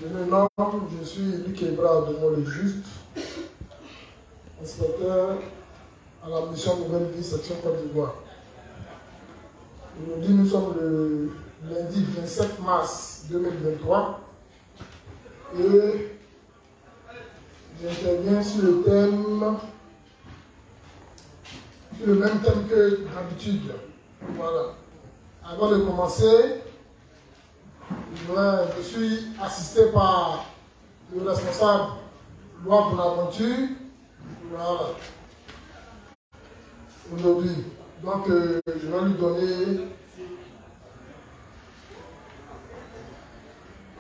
Je me nomme, je suis Luc Ebra de Mont le Juste, inspecteur à la mission Nouvelle Vie, section Côte d'Ivoire. Aujourd'hui, nous sommes le lundi 27 mars 2023 et j'interviens sur le thème, sur le même thème que d'habitude. Voilà. Avant de commencer, je suis assisté par le responsable Loi Bonaventure. Voilà. Aujourd'hui. Donc, je vais lui donner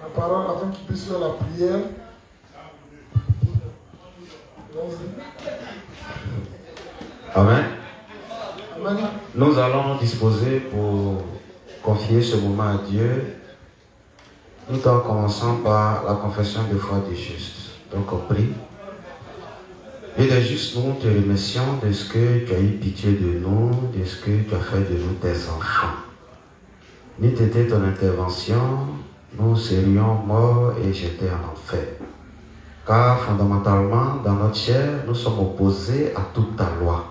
la parole afin qu'il puisse faire la prière. Amen. Amen. Nous allons disposer pour confier ce moment à Dieu. Nous en commençant par la confession de foi des justes. Donc on prie. Et les justes, nous te remercions de ce que tu as eu pitié de nous, de ce que tu as fait de nous tes enfants. N'eût été ton intervention, nous serions morts et jetés en enfer. Car fondamentalement, dans notre chair, nous sommes opposés à toute ta loi.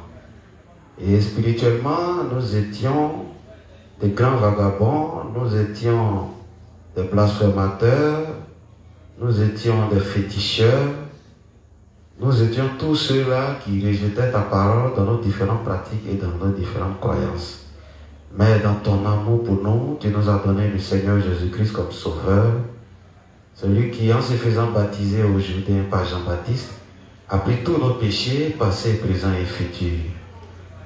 Et spirituellement, nous étions des grands vagabonds, nous étions des blasphémateurs, nous étions des féticheurs, nous étions tous ceux-là qui rejetaient ta parole dans nos différentes pratiques et dans nos différentes croyances. Mais dans ton amour pour nous, tu nous as donné le Seigneur Jésus-Christ comme sauveur, celui qui, en se faisant baptiser au Jourdain par Jean-Baptiste, a pris tous nos péchés, passés, présents et futurs.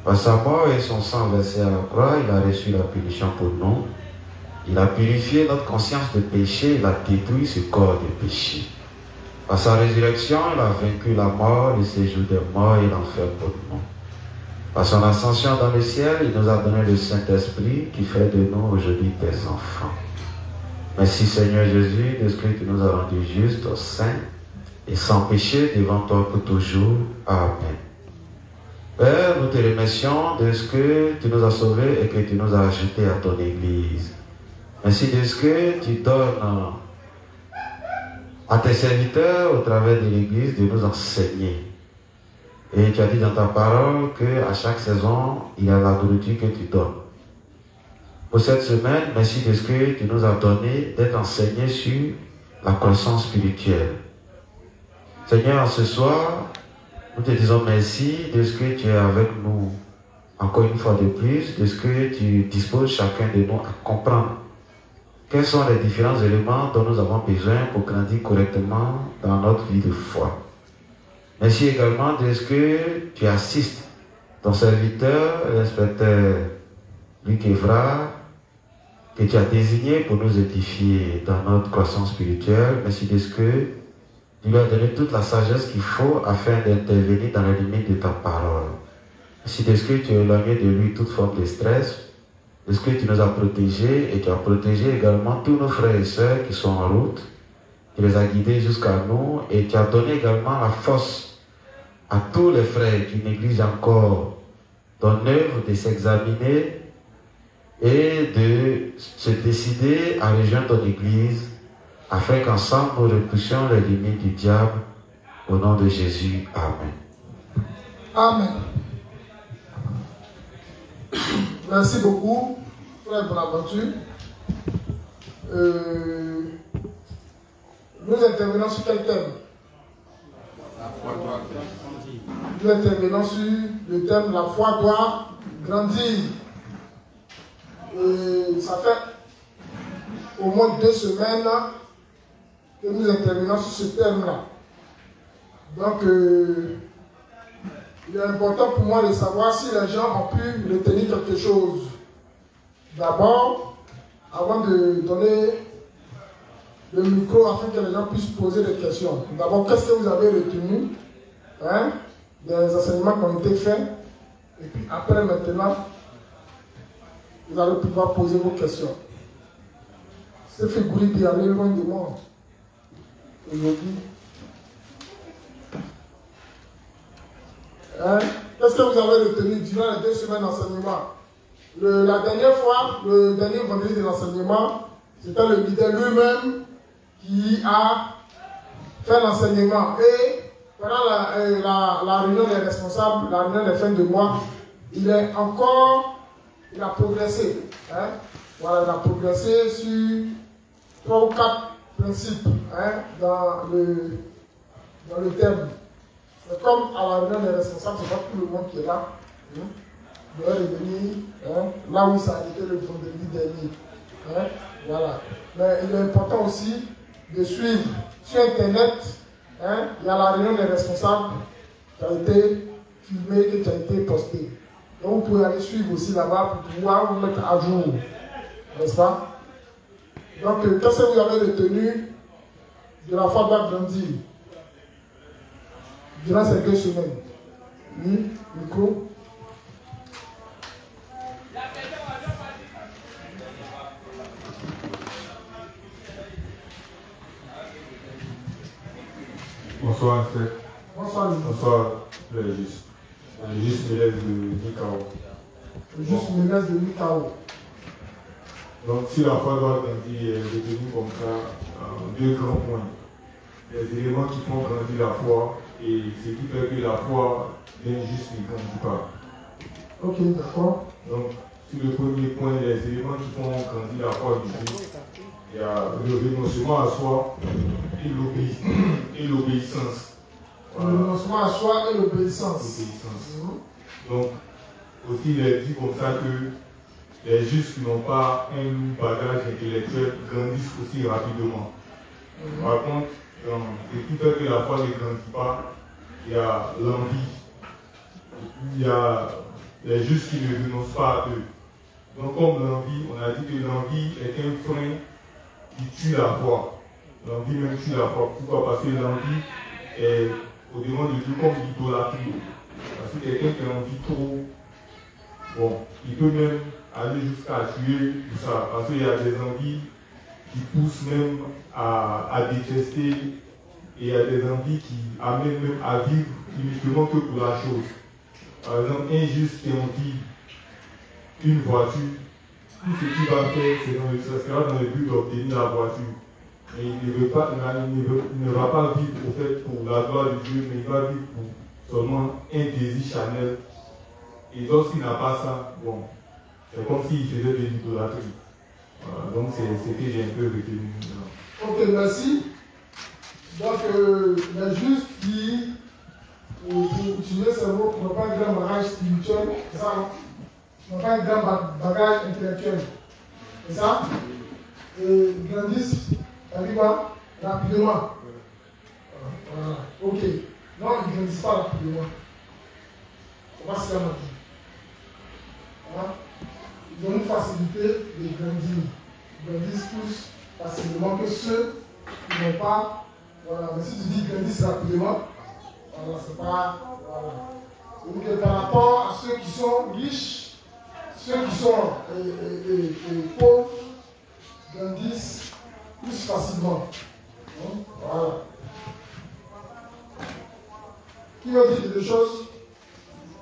Par sa mort et son sang versé à la croix, il a reçu la punition pour nous. Il a purifié notre conscience de péché, il a détruit ce corps de péché. Par sa résurrection, il a vaincu la mort, le séjour des morts et l'enfer pour nous. Par son ascension dans le ciel, il nous a donné le Saint-Esprit qui fait de nous aujourd'hui tes enfants. Merci Seigneur Jésus de ce que tu nous as rendus justes, saints et sans péché devant toi pour toujours. Amen. Père, nous te remercions de ce que tu nous as sauvés et que tu nous as ajoutés à ton Église. Merci de ce que tu donnes à tes serviteurs au travers de l'Église de nous enseigner. Et tu as dit dans ta parole qu'à chaque saison, il y a la nourriture que tu donnes. Pour cette semaine, merci de ce que tu nous as donné d'être enseignés sur la croissance spirituelle. Seigneur, ce soir, nous te disons merci de ce que tu es avec nous encore une fois de plus, de ce que tu disposes chacun de nous à comprendre. Quels sont les différents éléments dont nous avons besoin pour grandir correctement dans notre vie de foi. Merci également de ce que tu assistes ton serviteur, l'inspecteur Luc Ebra, que tu as désigné pour nous édifier dans notre croissance spirituelle. Merci de ce que tu lui as donné toute la sagesse qu'il faut afin d'intervenir dans les limites de ta parole. Merci de ce que tu as éloigné de lui toute forme de stress, de ce que tu nous as protégés et tu as protégé également tous nos frères et sœurs qui sont en route. Tu les as guidés jusqu'à nous et tu as donné également la force à tous les frères qui négligent encore ton œuvre de s'examiner et de se décider à rejoindre ton Église afin qu'ensemble nous repoussions les limites du diable au nom de Jésus. Amen. Amen. Merci beaucoup, frère Bonaventure. Nous intervenons sur quel thème? Nous intervenons sur le thème la foi doit grandir. Et ça fait au moins 2 semaines que nous intervenons sur ce thème-là. Donc, il est important pour moi de savoir si les gens ont pu retenir quelque chose. D'abord, avant de donner le micro afin que les gens puissent poser des questions. D'abord, qu'est-ce que vous avez retenu des enseignements qui ont été faits? Et puis après, maintenant, vous allez pouvoir poser vos questions. C'est fait gourir d'y aller loin de moi aujourd'hui. Qu'est-ce que vous avez retenu durant les 2 semaines d'enseignement? La dernière fois, le dernier vendredi de l'enseignement, c'était le leader lui-même qui a fait l'enseignement. Et pendant la réunion des responsables, la réunion des fins de mois, il a progressé. Hein? Voilà, il a progressé sur 3 ou 4 principes hein, dans le thème. Mais comme à la réunion des responsables, ce n'est pas tout le monde qui est là. Hein? L'heure est venue, hein, là où ça a été le vendredi dernier. Hein? Voilà. Mais il est important aussi de suivre sur Internet. Hein? Il y a la réunion des responsables qui a été filmée et qui a été postée. Donc vous pouvez aller suivre aussi là-bas pour pouvoir vous mettre à jour. N'est-ce pas? Donc, qu'est-ce que vous avez retenu de la foi doit grandir durant ces 2 semaines? Oui, micro. Bonsoir, frère. Bonsoir, Bonsoir, le juste. Le juste Mélèze de Mikao. Le juste Mélèze de Mikao. Donc, si la foi doit grandir, elle est retenue comme ça, 2 grands points. Les éléments qui font grandir la foi et ce qui fait que la foi d'un juste ne grandit pas. Ok, d'accord. Donc, sur le premier point, les éléments qui font grandir la foi du juste, il y a le renoncement à soi et l'obéissance. Voilà. Le renoncement à soi et l'obéissance. Donc, aussi, il est dit comme ça que les justes qui n'ont pas un bagage intellectuel grandissent aussi rapidement. Par contre, ce qui fait que la foi ne grandit pas, il y a l'envie. Il y a les justes qui ne renoncent pas à eux. Donc, comme l'envie, on a dit que l'envie est un frein qui tue la foi. L'envie même tue la foi. Pourquoi? Parce que l'envie est au-devant de Dieu comme l'idolâtrie. Parce que quelqu'un qui a envie trop, bon, il peut même aller jusqu'à tuer tout ça. Parce qu'il y a des envies qui poussent même à détester et il y a des envies qui amènent même à vivre uniquement que pour la chose. Par exemple, un juste qui a envie une voiture, tout ce qu'il va faire, ça sera dans le but d'obtenir la voiture. Et il ne va pas vivre au fait pour la gloire de Dieu, mais il va vivre pour seulement un désir charnel. Et lorsqu'il n'a pas ça, bon, c'est comme s'il faisait de l'idolâtrie. Voilà, donc c'est ce que j'ai un peu retenu. Ok, merci. Donc, les justes qui, pour utiliser ce mot, n'ont pas un grand bagage spirituel, c'est ça, non? N'ont pas un grand bagage intellectuel. C'est ça? Et grandissent, ça dit quoi? Rapidement. Voilà. Ok. Non, ils ne grandissent pas rapidement. On va se faire maintenant. Voilà. Ils ont une facilité de grandir. Ils grandissent plus facilement que ceux qui n'ont pas. Voilà. Mais si tu dis grandissent rapidement, voilà, c'est pas. Voilà. Donc, par rapport à ceux qui sont riches, ceux qui sont pauvres grandissent plus facilement. Voilà. Qui veut dire des choses?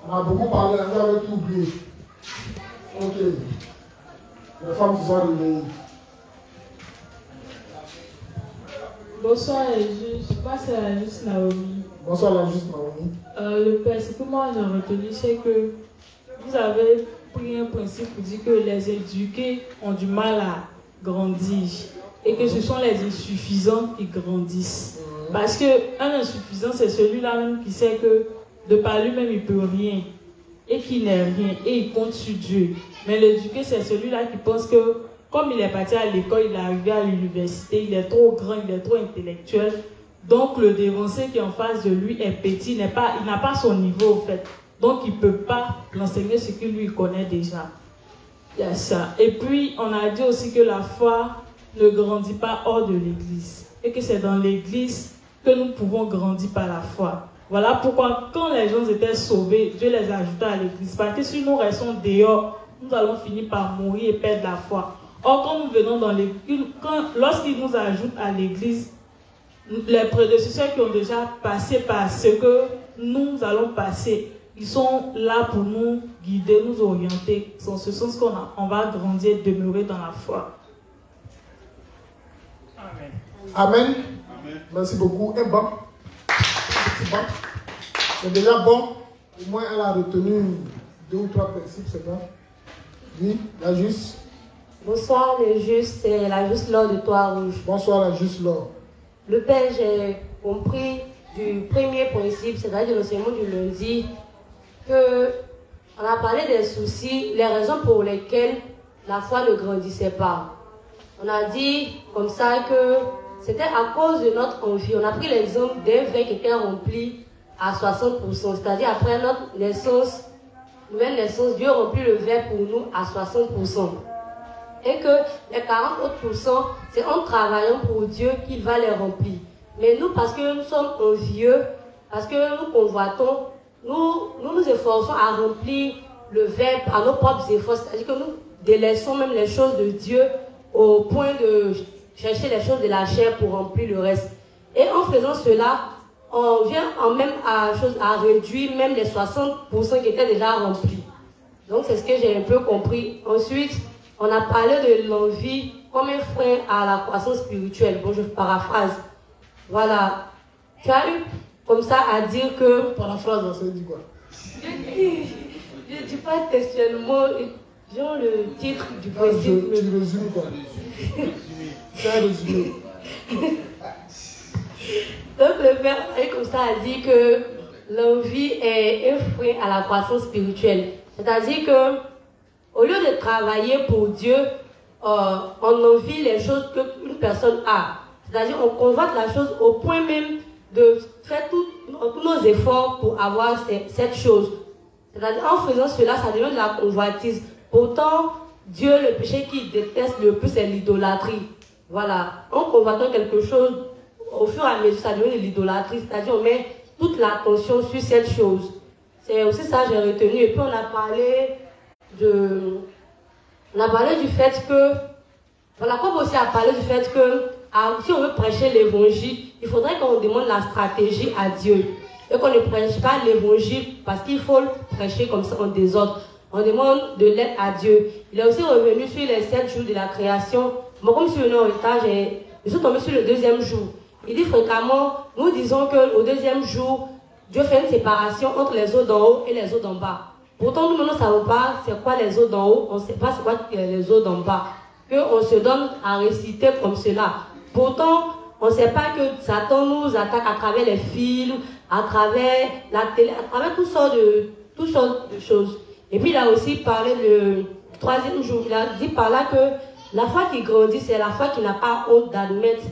On a beaucoup parlé, on avait tout oublié. Ok. Les femmes se sont réveillées. Bonsoir les juges, moi c'est la juste Naomi. Bonsoir la juste Naomi. Le principe que moi j'ai retenu, c'est que vous avez pris un principe pour dire que les éduqués ont du mal à grandir et que ce sont les insuffisants qui grandissent. Parce qu'un insuffisant, c'est celui-là même qui sait que de par lui-même il ne peut rien et qu'il n'est rien et il compte sur Dieu. Mais l'éduqué, c'est celui-là qui pense que comme il est parti à l'école, il est arrivé à l'université, il est trop grand, il est trop intellectuel. Donc le dévancé qui est en face de lui est petit, il n'a pas son niveau au fait. Donc il ne peut pas l'enseigner ce qu'il lui connaît déjà. Il y a ça. Et puis on a dit aussi que la foi ne grandit pas hors de l'église. Et que c'est dans l'église que nous pouvons grandir par la foi. Voilà pourquoi quand les gens étaient sauvés, Dieu les a ajoutés à l'église. Parce que si nous restons dehors, nous allons finir par mourir et perdre la foi. Or, quand nous venons dans l'église, lorsqu'il nous ajoute à l'église, les prédécesseurs qui ont déjà passé par ce que nous allons passer, ils sont là pour nous guider, nous orienter. C'est en ce sens qu'on va grandir et demeurer dans la foi. Amen. Merci beaucoup. Un banc. Un petit banc. C'est déjà bon. Au moins, elle a retenu 2 ou 3 principes, c'est bon. Oui, la juste. Bonsoir, le juste, c'est la juste Laure de Trois-Rouges. Bonsoir, la juste Laure. Le Père, j'ai compris du premier principe, c'est-à-dire de l'enseignement du lundi, que on a parlé des soucis, les raisons pour lesquelles la foi ne grandissait pas. On a dit comme ça que c'était à cause de notre envie. On a pris l'exemple d'un verre qui était rempli à 60%, c'est-à-dire après notre naissance, nouvelle naissance, Dieu remplit le verre pour nous à 60%. Et que les 40 autres %, c'est en travaillant pour Dieu qu'il va les remplir. Mais nous, parce que nous sommes envieux, parce que nous convoitons, nous efforçons à remplir le verre à nos propres efforts. C'est-à-dire que nous délaissons même les choses de Dieu au point de chercher les choses de la chair pour remplir le reste. Et en faisant cela, on vient même à réduire même les 60% qui étaient déjà remplis. Donc c'est ce que j'ai un peu compris. Ensuite, on a parlé de l'envie comme un frein à la croissance spirituelle. Bon, je paraphrase. Voilà. Tu as eu comme ça à dire que... Paraphrase, ça veut dire quoi? Je ne dis pas textuellement, genre le titre du principe. Tu résumes quoi? C'est un résumé. Donc le Père comme ça a dit que l'envie est un frein à la croissance spirituelle. C'est-à-dire que au lieu de travailler pour Dieu, on envie les choses qu'une personne a. C'est-à-dire on convoite la chose au point même de faire tous nos efforts pour avoir cette chose. C'est-à-dire en faisant cela, ça devient de la convoitise. Pourtant, Dieu, le péché qu'il déteste le plus, c'est l'idolâtrie. Voilà. En convoitant quelque chose, au fur et à mesure, ça devient de l'idolâtrie. C'est-à-dire on met toute l'attention sur cette chose. C'est aussi ça que j'ai retenu. Et puis on a parlé du fait que, voilà, comme aussi a parlé du fait que si on veut prêcher l'évangile, il faudrait qu'on demande la stratégie à Dieu. Et qu'on ne prêche pas l'évangile parce qu'il faut le prêcher comme ça en désordre. On demande de l'aide à Dieu. Il est aussi revenu sur les 7 jours de la création. Moi, comme je suis venu en retard, je suis tombé sur le 2e jour. Il dit fréquemment, nous disons qu'au 2e jour, Dieu fait une séparation entre les eaux d'en haut et les eaux d'en bas. Pourtant, nous ne savons pas c'est quoi les eaux d'en haut, on ne sait pas c'est quoi les eaux d'en bas. Qu'on se donne à réciter comme cela. Pourtant, on ne sait pas que Satan nous attaque à travers les films, à travers la télé, à travers toutes sortes de choses. Et puis il a aussi parlé le 3e jour, il a dit par là que la foi qui grandit, c'est la foi qui n'a pas honte d'admettre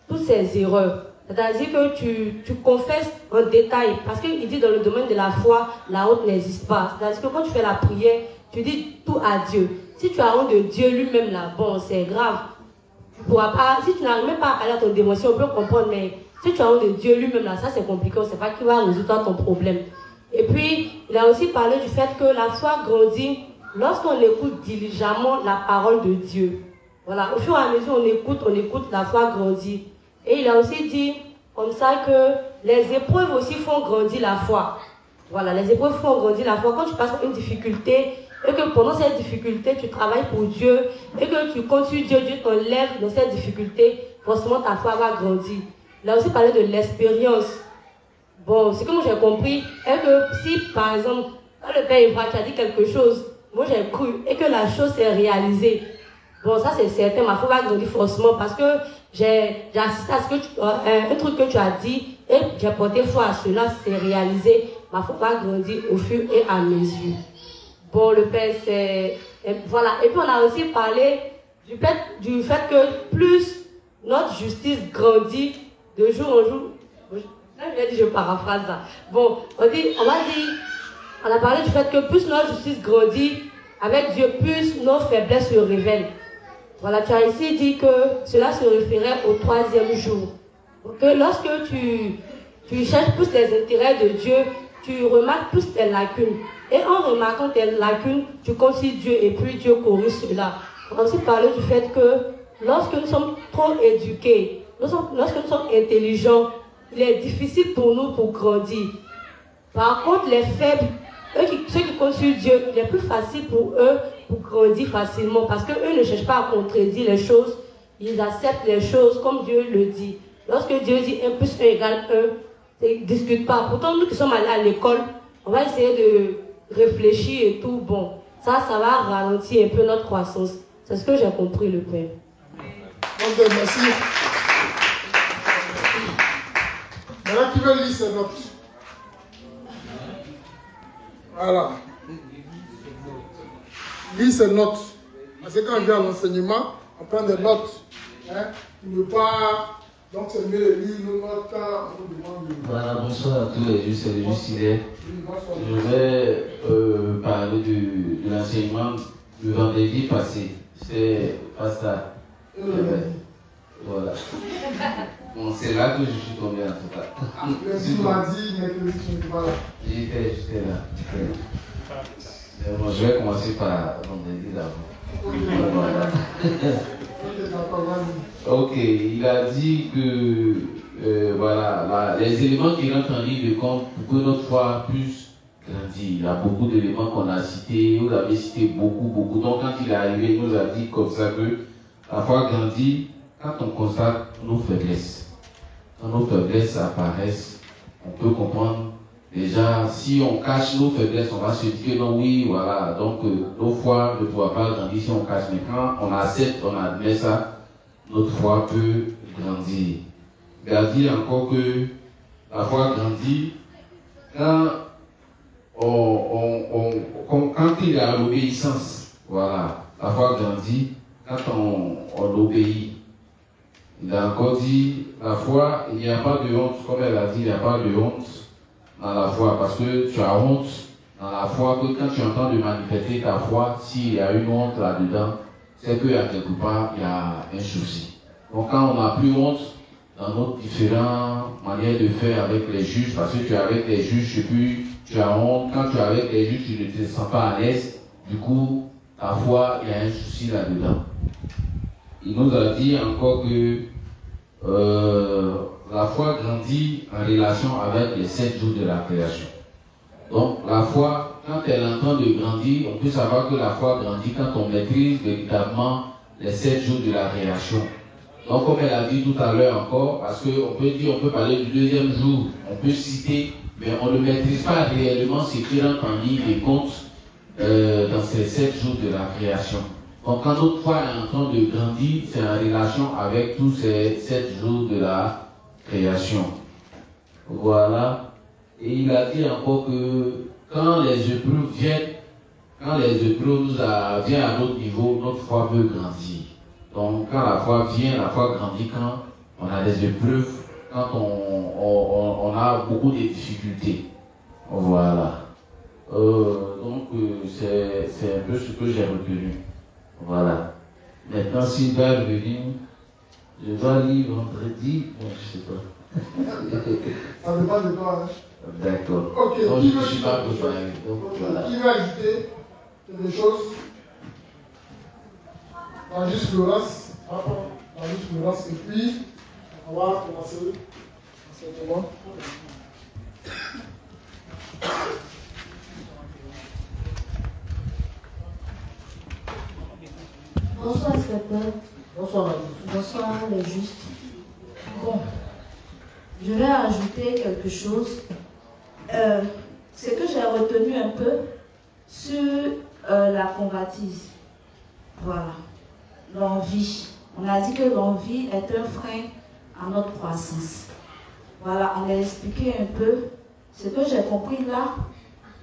toutes ses erreurs. C'est-à-dire que tu confesses en détail, parce qu'il dit dans le domaine de la foi, la honte n'existe pas. C'est-à-dire que quand tu fais la prière, tu dis tout à Dieu. Si tu as honte de Dieu lui-même là, bon, c'est grave. Tu pourras pas, si tu n'arrives même pas à aller à ton dévotion, on peut comprendre, mais si tu as honte de Dieu lui-même là, ça c'est compliqué, on ne sait pas qui va résoudre ton problème. Et puis, il a aussi parlé du fait que la foi grandit lorsqu'on écoute diligemment la parole de Dieu. Voilà, au fur et à mesure on écoute, la foi grandit. Et il a aussi dit comme ça que les épreuves aussi font grandir la foi. Voilà, les épreuves font grandir la foi. Quand tu passes une difficulté et que pendant cette difficulté, tu travailles pour Dieu et que tu comptes sur Dieu, Dieu t'enlève dans cette difficulté, forcément ta foi va grandir. Il a aussi parlé de l'expérience. Bon, ce que moi j'ai compris est que si, par exemple, quand le Père Évra, tu as dit quelque chose, moi j'ai cru, et que la chose s'est réalisée, bon, ça c'est certain, ma foi va grandir forcément parce que j'ai assisté à un truc que tu as dit et j'ai porté foi à cela, c'est réalisé, ma foi va grandir au fur et à mesure. Bon, le Père, c'est... Voilà, et puis on a aussi parlé du fait que plus notre justice grandit de jour en jour. Là, je paraphrase là. Bon, on a parlé du fait que plus notre justice grandit avec Dieu, plus nos faiblesses se révèlent. Voilà, tu as ici dit que cela se référait au 3e jour. Que lorsque tu cherches plus les intérêts de Dieu, tu remarques plus tes lacunes. Et en remarquant tes lacunes, tu considères Dieu et puis Dieu corrige cela. On a aussi parlé du fait que lorsque nous sommes trop éduqués, lorsque nous sommes intelligents, il est difficile pour nous pour grandir. Par contre, les faibles, ceux qui comptent sur Dieu, il est plus facile pour eux pour grandir facilement parce qu'eux ne cherchent pas à contredire les choses. ils acceptent les choses comme Dieu le dit. Lorsque Dieu dit 1 plus 1 égale 1, ils ne discutent pas. Pourtant, nous qui sommes allés à l'école, on va essayer de réfléchir et tout. Bon, ça va ralentir un peu notre croissance. C'est ce que j'ai compris, le Père. Ok, merci. Maintenant, qui veut lire ses notes? Voilà. Lire ses notes. Parce que quand on vient à l'enseignement, on prend des notes. Hein, ne pas... Donc c'est mieux de lire nos notes quand on nous demande de... Voilà, bonsoir à tous les justes et les justes. Je vais parler de l'enseignement du vendredi passé. C'est pas ça. Voilà. Bon, c'est là que je suis tombé en tout cas. Tu m'as dit, mais que tu n'étais pas là. J'étais là. Bon, je vais commencer par vendredi d'avant. Voilà. Ok, il a dit que voilà, les éléments qui rentrent en ligne de compte pour que notre foi puisse grandir. Il y a beaucoup d'éléments qu'on a cités, vous avez cité beaucoup. Donc quand il est arrivé, il nous a dit comme ça que la foi grandit quand on constate nos faiblesses. Quand nos faiblesses apparaissent, on peut comprendre. Déjà, si on cache nos faiblesses, on va se dire que non, oui, voilà, donc nos foi ne doit pas grandir si on cache. Mais quand on accepte, on admet ça, notre foi peut grandir. Il a dit encore que la foi grandit quand quand il y a l'obéissance. Voilà, la foi grandit quand on obéit. Il a encore dit, la foi, il n'y a pas de honte, comme elle a dit, il n'y a pas de honte dans la foi, parce que tu as honte dans la foi, que quand tu entends de manifester ta foi, s'il y a une honte là-dedans, c'est qu'il y a quelque part, il y a un souci. Donc quand on n'a plus honte dans nos différentes manières de faire avec les juges, parce que tu es avec les juges, et puis tu as honte, quand tu es avec les juges, tu ne te sens pas à l'aise, du coup, ta foi, il y a un souci là-dedans. Il nous a dit encore que la foi grandit en relation avec les 7 jours de la création. Donc la foi, quand elle est en train de grandir, on peut savoir que la foi grandit quand on maîtrise véritablement les 7 jours de la création. Donc comme elle a dit tout à l'heure encore, parce qu'on peut dire, on peut parler du deuxième jour, on peut citer, mais on ne maîtrise pas réellement ce qui rentre en ligne des comptes dans ces 7 jours de la création. Donc quand notre foi est en train de grandir, c'est en relation avec tous ces 7 jours de la création. Voilà. Et il a dit encore que quand les épreuves viennent, quand les épreuves viennent à notre niveau, notre foi peut grandir. Donc quand la foi vient, la foi grandit quand on a des épreuves, quand on a beaucoup de difficultés. Voilà. Donc c'est un peu ce que j'ai retenu. Voilà. Maintenant, s'il va revenir, je dois lire vendredi. Bon, je sais pas. Ça dépend de toi. Hein? D'accord. Ok. Donc, je ne suis pas besoin. Voilà. Qui veut ajouter des choses? La juste Florence. La juste Florence. Et puis, on va commencer l'enseignement. Bonsoir, inspecteur. Bonsoir, Marie. Bonsoir, les justes. Bon, je vais ajouter quelque chose. C'est que j'ai retenu un peu sur la convoitise. Voilà. L'envie. On a dit que l'envie est un frein à notre croissance. Voilà, on a expliqué un peu ce que j'ai compris là.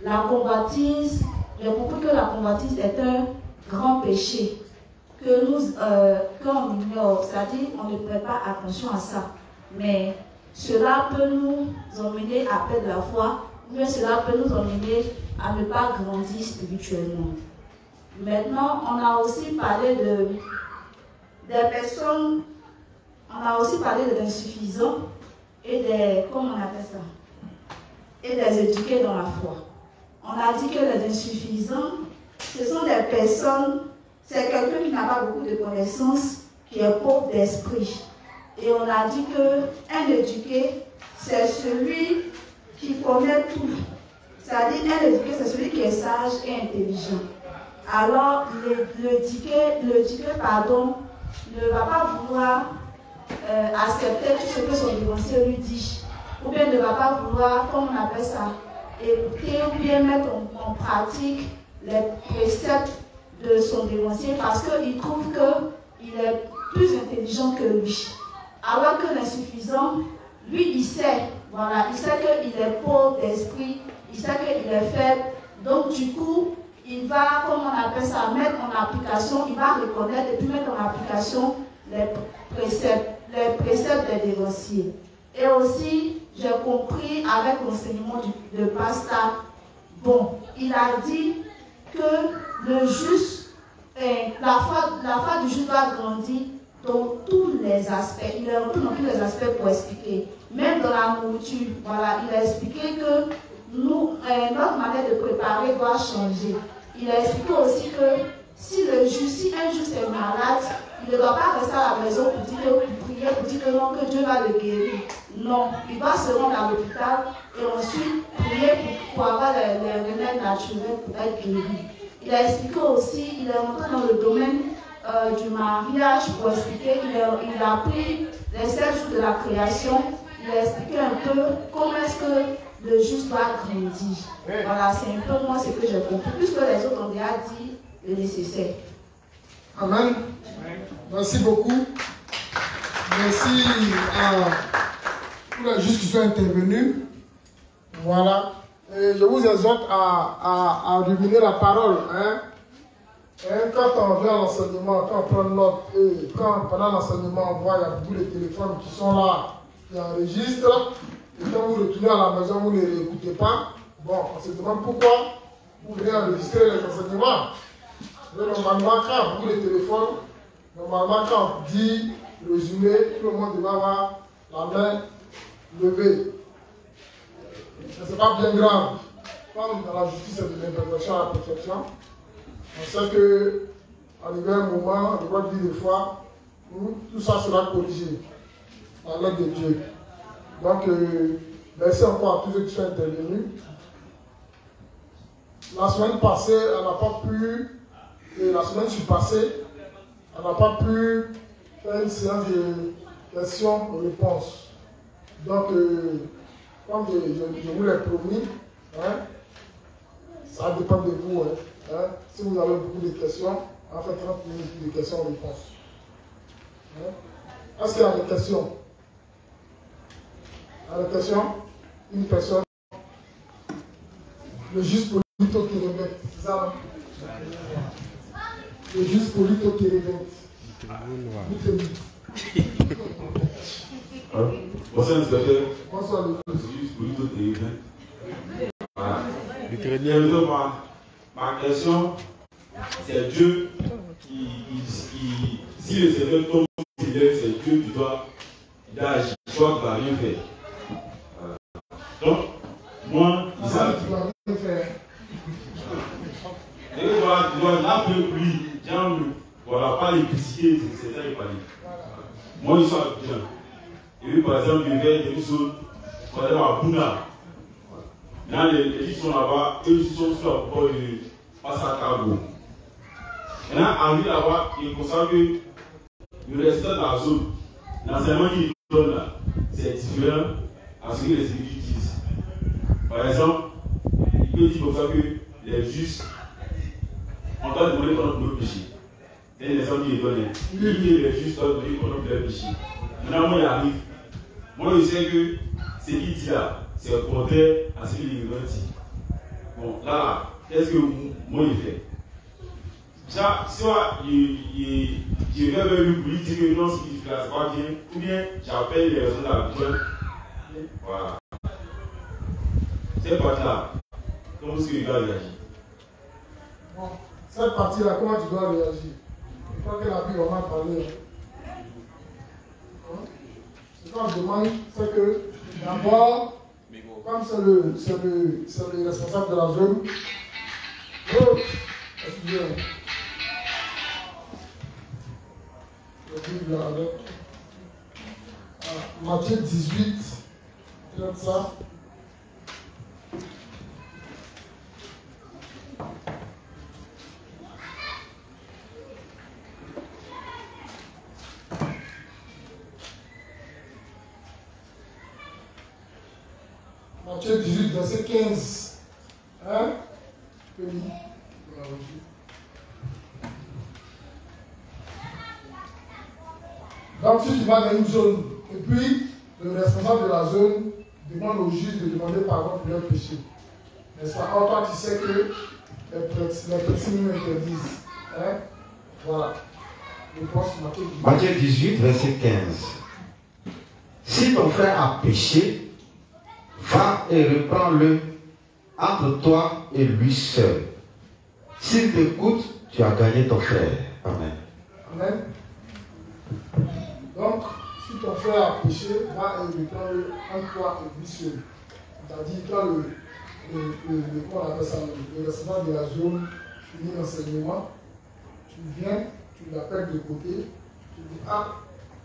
La convoitise, j'ai compris que la convoitise est un grand péché. Que nous, quand on ignore, c'est-à-dire on ne prête pas attention à ça. Mais cela peut nous emmener à perdre la foi, mais cela peut nous emmener à ne pas grandir spirituellement. Maintenant, on a aussi parlé des personnes, on a aussi parlé des insuffisants et des, comment on appelle ça, et des éduqués dans la foi. On a dit que les insuffisants, ce sont des personnes. C'est quelqu'un qui n'a pas beaucoup de connaissances, qui est pauvre d'esprit. Et on a dit qu'un éduqué, c'est celui qui connaît tout. C'est-à-dire, un éduqué, c'est celui qui est sage et intelligent. Alors, l'éduqué, ne va pas vouloir accepter tout ce que son dévancier lui dit, ou bien ne va pas vouloir, comme on appelle ça, écouter ou bien mettre en pratique les préceptes de son dévancier parce qu'il trouve qu'il est plus intelligent que lui. Alors que l'insuffisant, lui, il sait, voilà, il sait qu'il est pauvre d'esprit, il sait qu'il est faible. Donc, du coup, il va, comme on appelle ça, mettre en application, il va reconnaître et puis mettre en application les préceptes des dévanciers. Et aussi, j'ai compris avec l'enseignement de pasteur, bon, il a dit que le juste, la foi du juste doit grandir dans tous les aspects. Il est repris dans tous les aspects pour expliquer. Même dans la nourriture, voilà, il a expliqué que nous, notre manière de préparer doit changer. Il a expliqué aussi que si un juste est malade, il ne doit pas rester à la maison pour prier, pour dire que non, que Dieu va le guérir. Non, il va se rendre à l'hôpital et ensuite prier pour avoir les remèdes naturels pour être guéri. Il a expliqué aussi, il est rentré dans le domaine du mariage pour expliquer, il a pris les 7 jours de la création, il a expliqué un peu comment est-ce que le juste doit grandir. Voilà, c'est un peu moi ce que j'ai compris, puisque les autres ont déjà dit le nécessaire. Amen. Merci beaucoup. Merci à tous les justes qui sont intervenus. Voilà. Et je vous exhorte à ruminer la parole. Hein. Et quand on vient à l'enseignement, quand on prend note, et quand pendant l'enseignement on voit il y a beaucoup de téléphones qui sont là, qui enregistrent, et quand vous retournez à la maison, vous ne les écoutez pas. Bon, on se demande pourquoi vous venez enregistrer les enseignements. Mais normalement, quand il y a beaucoup de téléphones, normalement, quand on dit résumé, tout le monde doit avoir la main levée. Ce n'est pas bien grave. Comme dans la justice et de l'interprétation à la perfection, on sait qu'arrivé un moment, on doit dire des fois, tout ça sera corrigé à l'aide de Dieu. Donc, merci encore à tous ceux qui sont intervenus. La semaine passée, on n'a pas pu, et la semaine passée, on n'a pas pu faire une séance de questions-réponses. Donc, comme je vous l'ai promis, hein, ça dépend de vous. Hein. Si vous avez beaucoup de questions, on fait 30 minutes de questions-réponses. Hein. Est-ce qu'il y a des questions? Il y a des questions? Une personne. Le juste Polito Kérévent. C'est ça, hein? Le juste Polito Kérévent. Bonsoir, inspecteur. Bonsoir, je suis juste Polito Kérévent. Voilà. Ma question, c'est Dieu qui, si le Seigneur tombe, c'est Dieu qui doit agir, toi qui ne vas rien faire. Donc, moi, il s'agit. Et voilà, là, lui, voilà, pas l'épicier, c'est ça qu'il fallait. Moi, ils sont bien. Et puis, par exemple, il y a des choses, par exemple, à Bouna. Là, les gens sont là-bas, eux, ils sont sur la porte de Passacabo. Maintenant, arrivé là-bas, il constate que le reste de la zone, l'enseignement qu'il donne là, c'est différent à ce que les églises disent. Par exemple, il peut dire comme ça que les justes, on doit demander pendant nos péchés. C'est l'exemple qu'il donne. Il dit que les justes doivent demander pendant leurs péchés. Maintenant, moi, il arrive. Moi, je sais que ce qu'il dit là, c'est au contraire à ce qu'il dit. Bon, là, qu'est-ce que moi il fait? Soit je vais vers lui pour lui dire que non, ce qu'il fait là, c'est pas bien, ou bien j'appelle les raisons habituelles. Voilà. Cette partie-là, comment est-ce qu'il doit réagir? Bon, cette partie-là, comment tu dois réagir? Je crois que la Bible en a parlé. Ce qu'on demande, c'est que d'abord, comme c'est le responsable de la zone, excusez-moi. La Bible avec Matthieu 18, regarde ça. Matthieu 18, verset 15. Hein? Tu peux lire. Donc, si tu vas dans une zone, et puis le responsable de la zone demande au juge de demander pardon pour leur péché. N'est-ce pas? Or, toi, tu sais que les principes nous interdisent. Hein? Voilà. Je pense Matthieu 18, verset 15. Si ton frère a péché, va et reprends-le entre toi et lui seul. S'il t'écoute, tu as gagné ton frère. Amen. Amen. Donc, si ton frère a péché, va et reprends-le entre toi et lui seul. C'est-à-dire, quand le responsable de la zone finit l'enseignement, tu viens, tu l'appelles de côté, tu dis, ah,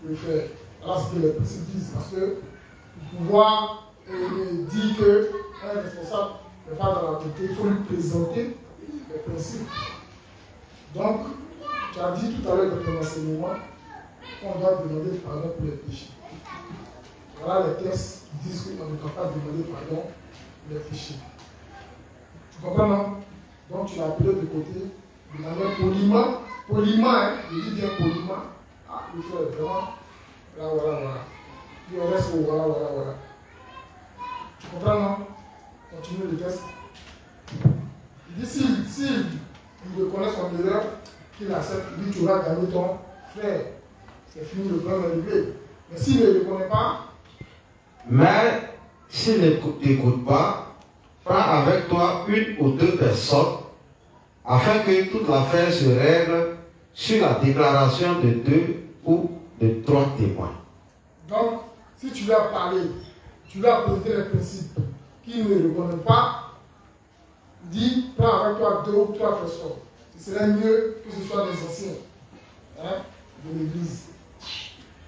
le frère. Alors, c'est ce que les principes disent, parce que pour pouvoir dire qu'un responsable n'est pas dans la côté, il faut lui présenter les principes. Donc, tu as dit tout à l'heure dans ton enseignement qu'on doit demander pardon pour les péchés. Voilà les textes qui disent qu'on ne doit pas demander pardon pour les péchés. Tu comprends, non? Donc, tu l'as appelé de côté, de manière poliment, hein, je dis bien poliment. Ah, il faut vraiment. Voilà. Puis on reste au voilà. Tu comprends, non? Continue le texte. Il dit s'il reconnaît son erreur, qu'il accepte, il dit tu auras gagné ton frère. C'est fini, le plan est arrivé. Mais s'il ne le reconnaît pas. Mais s'il ne t'écoute pas, prends avec toi une ou deux personnes afin que toute l'affaire se règle sur la déclaration de 2 ou de 3 témoins. Donc, si tu lui as parlé, tu lui as présenté les principes qu'il ne reconnaît pas, dis, prends avec toi 2 ou 3 personnes. Ce serait mieux que ce soit des anciens de l'église.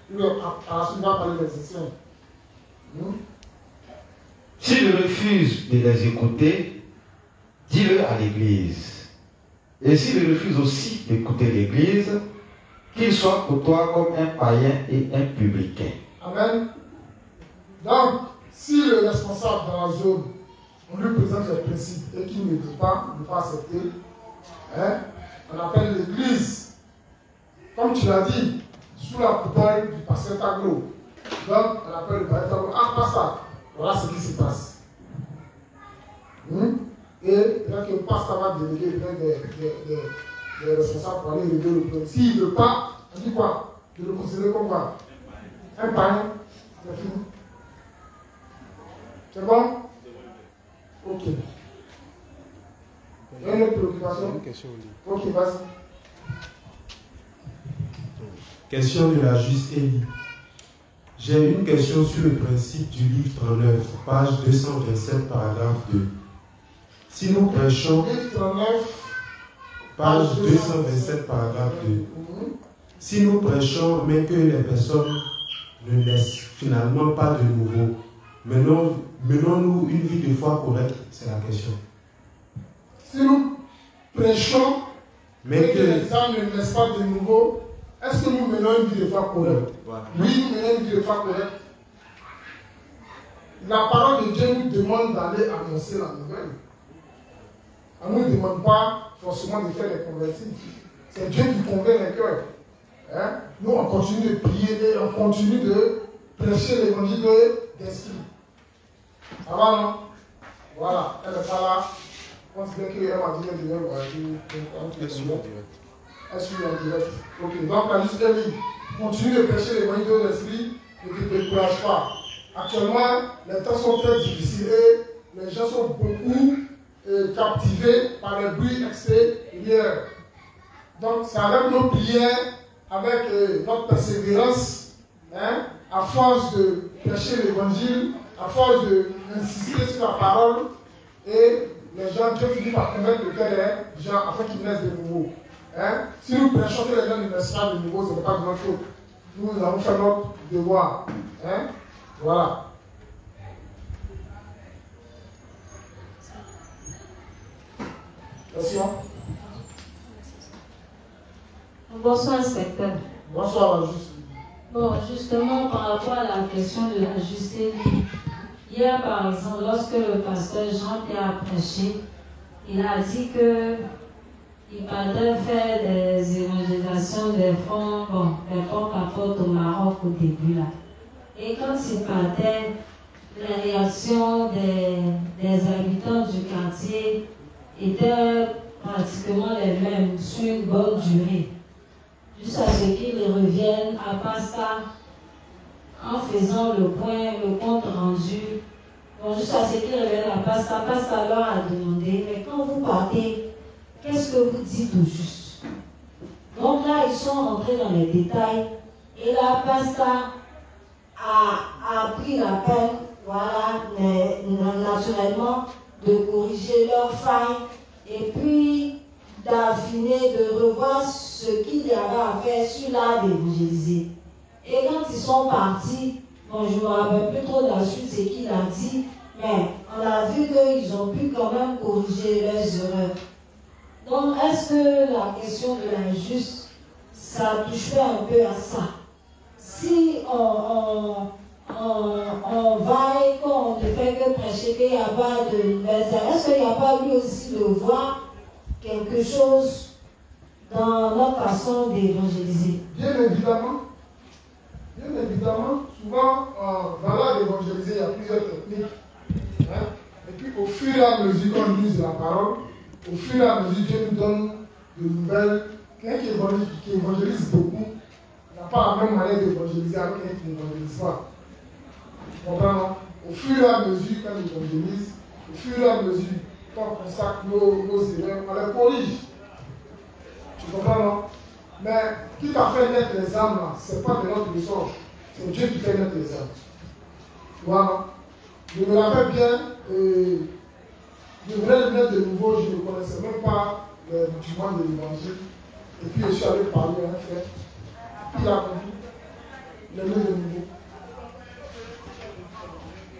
À la suite, on va parler des anciens. S'il refuse de les écouter, dis-le à l'église. Et s'il refuse aussi d'écouter l'église, qu'il soit pour toi comme un païen et un publicain. Amen. Donc, si le responsable dans la zone, on lui présente les principes et qu'il ne veut pas accepter, on appelle l'église, comme tu l'as dit, sous la coupole du pasteur Taglo. Donc, on appelle le pasteur Taglo, ah, pas ça. Voilà ce qui se passe. Et là, que le pasteur va déléguer des responsables pour aller régler le problème. S'il ne veut pas, on dit quoi? De le considérer comme quoi? Un païen, c'est fini. C'est bon? Ok. Il y a une autre préoccupation? Une question. Ok, vas-y. Question de la juste Élie. J'ai une question sur le principe du livre 39, page 227, paragraphe 2. Si nous prêchons, livre 39, page 227, paragraphe 2. Si nous prêchons, mais que les personnes ne naissent finalement pas de nouveau, menons-nous une vie de foi correcte? C'est la question. Si nous prêchons, mais que les âmes ne naissent pas de nouveau, est-ce que nous menons une vie de foi correcte? Voilà. Oui, nous menons une vie de foi correcte. La parole de Dieu nous demande d'aller annoncer la nouvelle. On ne nous demande pas forcément de faire des convertis. C'est Dieu qui convainc les cœurs. Nous, on continue de prier et on continue de prêcher l'évangile d'esprit. Ça va, non? Voilà, elle n'est pas là. Je pense bien qu'elle m'a dit qu'elle est sur en direct. Elle suit en direct. Ok, donc la juste Élie continue de prêcher l'évangile de l'esprit et ne te décourage pas. Actuellement, les temps sont très difficiles et les gens sont beaucoup captivés par les bruits extérieurs. Donc, c'est avec nos prières, avec notre persévérance, à force de prêcher l'évangile, à force d'insister sur la parole, et les gens, Dieu finit par convaincre le cœur des gens afin qu'ils naissent de nouveau. Si nous prêchons que les gens ne naissent pas de nouveau, ce n'est pas de notre faute. Nous avons fait notre devoir. Voilà. Question? Bonsoir, inspecteur. Bonsoir, la juste. Bon, justement, par rapport à la question de la juste Élie, Hier, par exemple, lorsque le pasteur Jean-Pierre a prêché, il a dit qu'il partait faire des évangélisations des fonds, des fonds qu'apporte au Maroc au début là. Et quand il partait, les réactions des habitants du quartier étaient pratiquement les mêmes sur une bonne durée. Jusqu'à ce qu'ils reviennent à Pascal en faisant le point, le compte rendu. Donc jusqu'à ce qu'ils reviennent à Pascal, Pascal leur a demandé, mais quand vous partez, qu'est-ce que vous dites au juste? Donc là, ils sont rentrés dans les détails. Et là, Pascal a pris la peine, voilà, naturellement, de corriger leurs failles et puis d'affiner, de revoir ce qu'il y avait à faire sur l'art d'évangéliser. Et quand ils sont partis, bon, je ne me rappelle plus trop de la suite, c'est qu'il a dit, mais on a vu qu'ils ont pu quand même corriger leurs erreurs. Donc, est-ce que la question de l'injuste, ça touche un peu à ça? Si on va et qu'on ne fait que prêcher qu'il n'y a pas de nouvelles, est-ce qu'il n'y a pas lui aussi de voir quelque chose dans notre façon d'évangéliser? Bien évidemment, souvent, dans l'art d'évangéliser, il y a plusieurs techniques. Hein? Et puis, au fur et à mesure qu'on use la parole, au fur et à mesure Dieu nous donne de nouvelles, quelqu'un qui évangélise beaucoup n'a pas la même manière d'évangéliser avec quelqu'un qui n'évangélise pas. Tu comprends, non? Au fur et à mesure qu'on évangélise, au fur et à mesure qu'on consacre nos erreurs, on les corrige. Tu comprends, non? Mais qui t'a fait naître les âmes là, ce n'est pas de notre ressort. C'est Dieu qui fait naître les âmes. Tu vois, non? Je me rappelle bien, je venais de naître de nouveau, je ne connaissais même pas le document de l'évangile. Et puis je suis allé parler à un frère. Puis il a compris. Il est né de nouveau.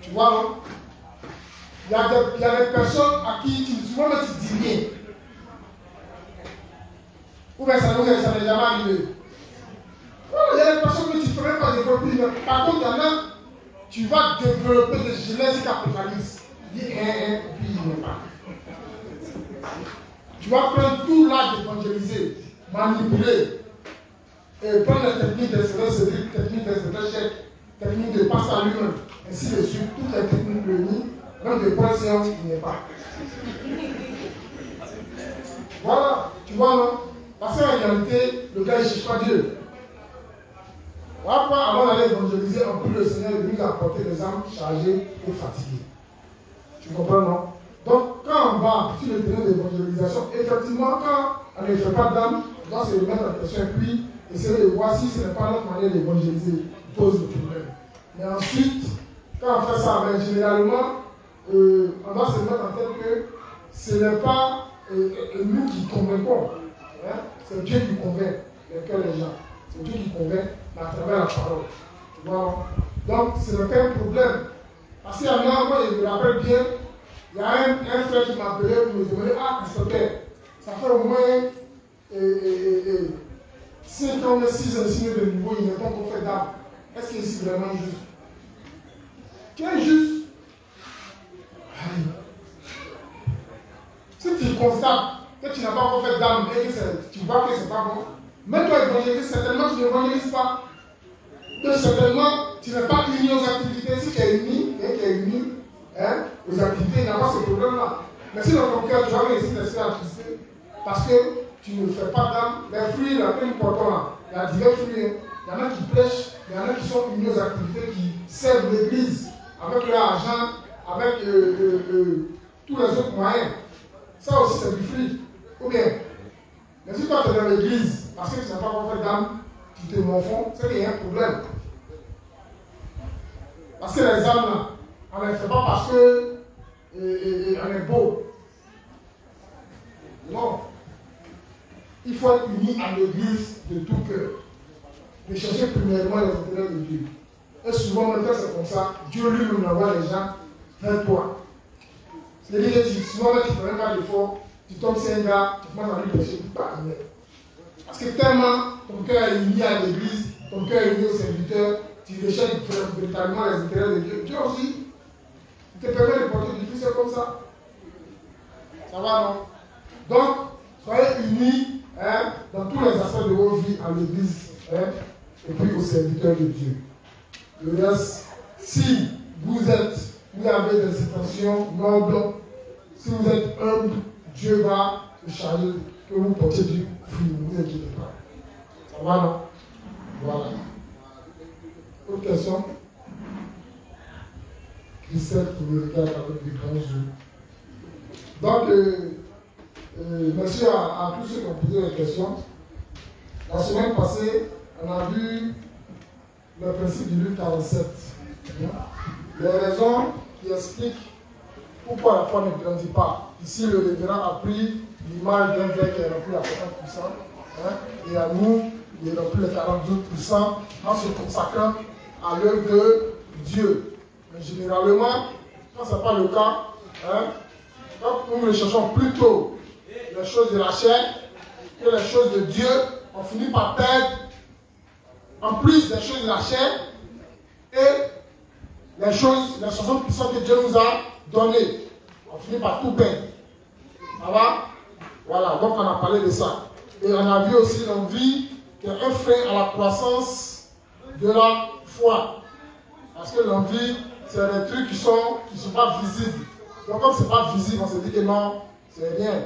Tu vois, non? Il y a des personnes à qui souvent tu dis rien. Ou bien ça n'est jamais arrivé. Il y a des personnes que tu ne ferais pas développer. Par contre, il y en a, tu vas développer des Genèse Apocalypse. Dis puis il n'est pas. Tu vas prendre tout l'art d'évangéliser, manipuler, et prendre les techniques des séries, techniques des échecs, techniques de passe à lui-même, ainsi de suite, toutes les techniques réunies, même de bonne séance, il n'est pas. Voilà, tu vois, non? Parce qu'en réalité, le gars, il ne cherche pas Dieu. Avant d'aller évangéliser, en plus, le Seigneur est venu nous apporter des âmes chargées et fatiguées. Tu comprends, non? Donc, quand on va sur le terrain d'évangélisation, effectivement, quand on ne fait pas d'âme, on doit se remettre en question et puis essayer de voir si ce n'est pas notre manière d'évangéliser qui pose le problème. Mais ensuite, quand on fait ça, généralement, on doit se mettre en tête que ce n'est pas nous qui convaincons. Hein? C'est Dieu qui convainc les cœurs des gens. C'est Dieu qui convainc à travers la parole. Tu vois? Donc, ce n'est pas un problème. Parce qu'il y en a, moi, je me rappelle bien, il y a un frère qui m'a appelé pour me demander, ah, inspecteur, ça fait au moins 5 ans, 6 ans signé de nouveau, il n'est pas encore fait d'âme. Est-ce que c'est vraiment juste? Tu es juste. Si tu constates que tu n'as pas encore fait d'âme et que tu vois que ce n'est pas bon, même toi évangéliser, certainement tu n'évangélises pas. Donc certainement tu n'es pas uni aux activités. Si tu es uni, et qui est uni aux activités, il n'y a pas ce problème-là. Mais si dans ton cœur tu vas réussir d'être attristé parce que tu ne fais pas d'âme, les fruits, là, peu important là, il y a divers fruits. Il y en a qui prêchent, il y en a qui sont unis aux activités, qui servent l'église avec leur argent, avec tous les autres moyens. Ça aussi c'est du fruit. Ou bien, mais si toi tu es dans l'église, parce que tu n'as pas encore fait d'âme, tu te morfonds, c'est qu'il y a un problème. Parce que les âmes là, on ne les fait pas parce que on est beau. Non. Il faut être uni à l'église de tout cœur. De chercher premièrement les intérêts de Dieu. Et souvent, même quand c'est comme ça, Dieu lui-même envoie les gens vers toi. C'est-à-dire que souvent, tu ne fais même pas d'effort, tu tombes sur un gars, tu commences à lui prêcher toute ta manière. Parce que tellement ton cœur est uni à l'église, ton cœur est uni au serviteur, tu recherches véritablement les intérêts de Dieu. Dieu aussi, qui te permet de porter du fils comme ça. Ça va, non? Donc, soyez unis hein, dans tous les aspects de vos vies à l'église hein, et puis aux serviteurs de Dieu. Le reste, si vous avez des intentions nobles, si vous êtes humble, Dieu va se charger que vous portiez du fruit, ne vous inquiétez pas. Ça va, non? Voilà. Autre question? Christelle qui me regarde avec des grands yeux. Donc, merci à tous ceux qui ont posé des questions. La semaine passée, on a vu le principe du Luc 47. Les raisons qui expliquent pourquoi la foi ne grandit pas. Ici, le révérend a pris l'image d'un verre qui est rempli à 50%, hein, et à nous, il est rempli les 42% en se consacrant à l'œuvre de Dieu. Mais généralement, quand ce n'est pas le cas, hein, quand nous recherchons plutôt les choses de la chair que les choses de Dieu, on finit par perdre en plus des choses de la chair et les choses, les 60% que Dieu nous a données. On finit par tout perdre. Ça va? Voilà, donc on a parlé de ça. Et on a vu aussi l'envie qui est un frein à la croissance de la foi. Parce que l'envie, c'est des trucs qui sont pas visibles. Donc comme ce n'est pas visible, on se dit que non, c'est rien.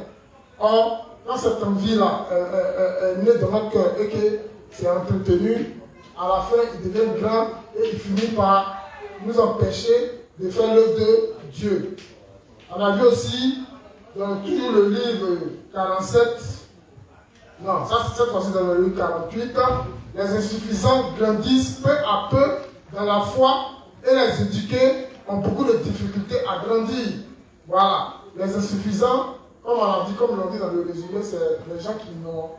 Or, quand cette envie-là est née dans notre cœur et que c'est entretenu, à la fin, il devient grand et il finit par nous empêcher de faire l'œuvre de Dieu. On a vu aussi, dans toujours le livre 47, non, ça c'est cette fois-ci dans le livre 48, les insuffisants grandissent peu à peu dans la foi et les éduqués ont beaucoup de difficultés à grandir. Voilà, les insuffisants, comme on l'a dit, comme l'on dit dans le résumé, c'est les gens qui n'ont,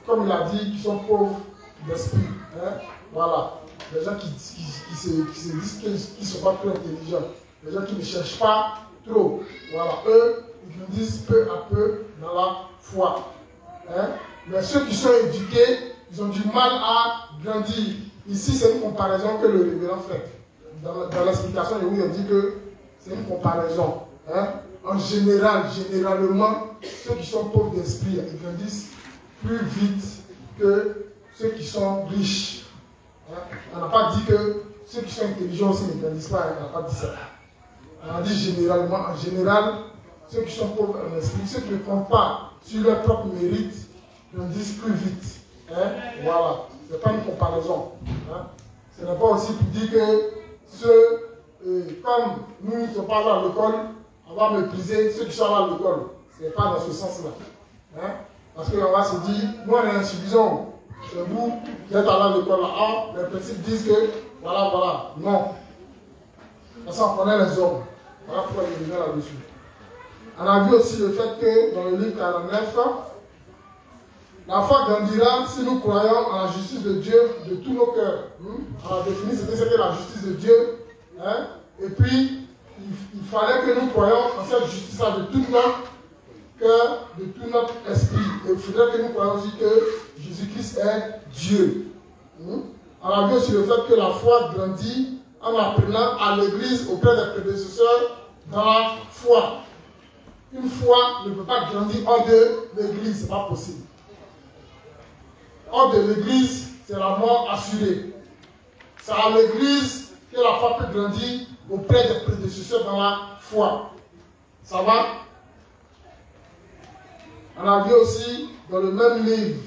comme il a dit, qui sont pauvres d'esprit. Hein? Voilà, les gens qui se disent qu'ils ne sont pas très intelligents, les gens qui ne cherchent pas trop. Voilà, eux, ils grandissent peu à peu dans la foi. Hein? Mais ceux qui sont éduqués, ils ont du mal à grandir. Ici, c'est une comparaison que le révérend fait. Dans l'explication, il vous a dit que c'est une comparaison. Hein? En général, généralement, ceux qui sont pauvres d'esprit, ils grandissent plus vite que ceux qui sont riches. Hein? On n'a pas dit que ceux qui sont intelligents aussi ne grandissent pas, on n'a pas dit ça. On a dit généralement, en général, ceux qui sont pauvres en esprit, ceux qui ne comptent pas sur leur propre mérite, grandissent plus vite. Hein? Voilà, ce n'est pas une comparaison. Hein? Ce n'est pas aussi pour dire que ceux, comme nous ne sommes pas allés à l'école, on va mépriser ceux qui sont allés à l'école. Ce n'est pas dans ce sens-là. Hein? Parce qu'on va se dire, nous on est insuffisants. C'est vous qui êtes allés à l'école là. Les principes disent que, voilà, voilà. Non. Parce qu'on connaît les hommes. Voilà pourquoi il est venu là-dessus. On a vu aussi le fait que dans le livre 49, la foi grandira si nous croyons en la justice de Dieu de tous nos cœurs. On a défini ce que la justice de Dieu. Hein? Et puis, il fallait que nous croyions en cette justice-là de tout notre cœur, de tout notre esprit. Et il faudrait que nous croyions aussi que Jésus-Christ est Dieu. On a vu aussi le fait que la foi grandit en apprenant à l'Église auprès des prédécesseurs dans la foi. Une foi ne peut pas grandir hors de l'Église, ce n'est pas possible. Hors de l'Église, c'est la mort assurée. C'est à l'Église que la foi peut grandir auprès des prédécesseurs dans la foi. Ça va? On a vu aussi dans le même livre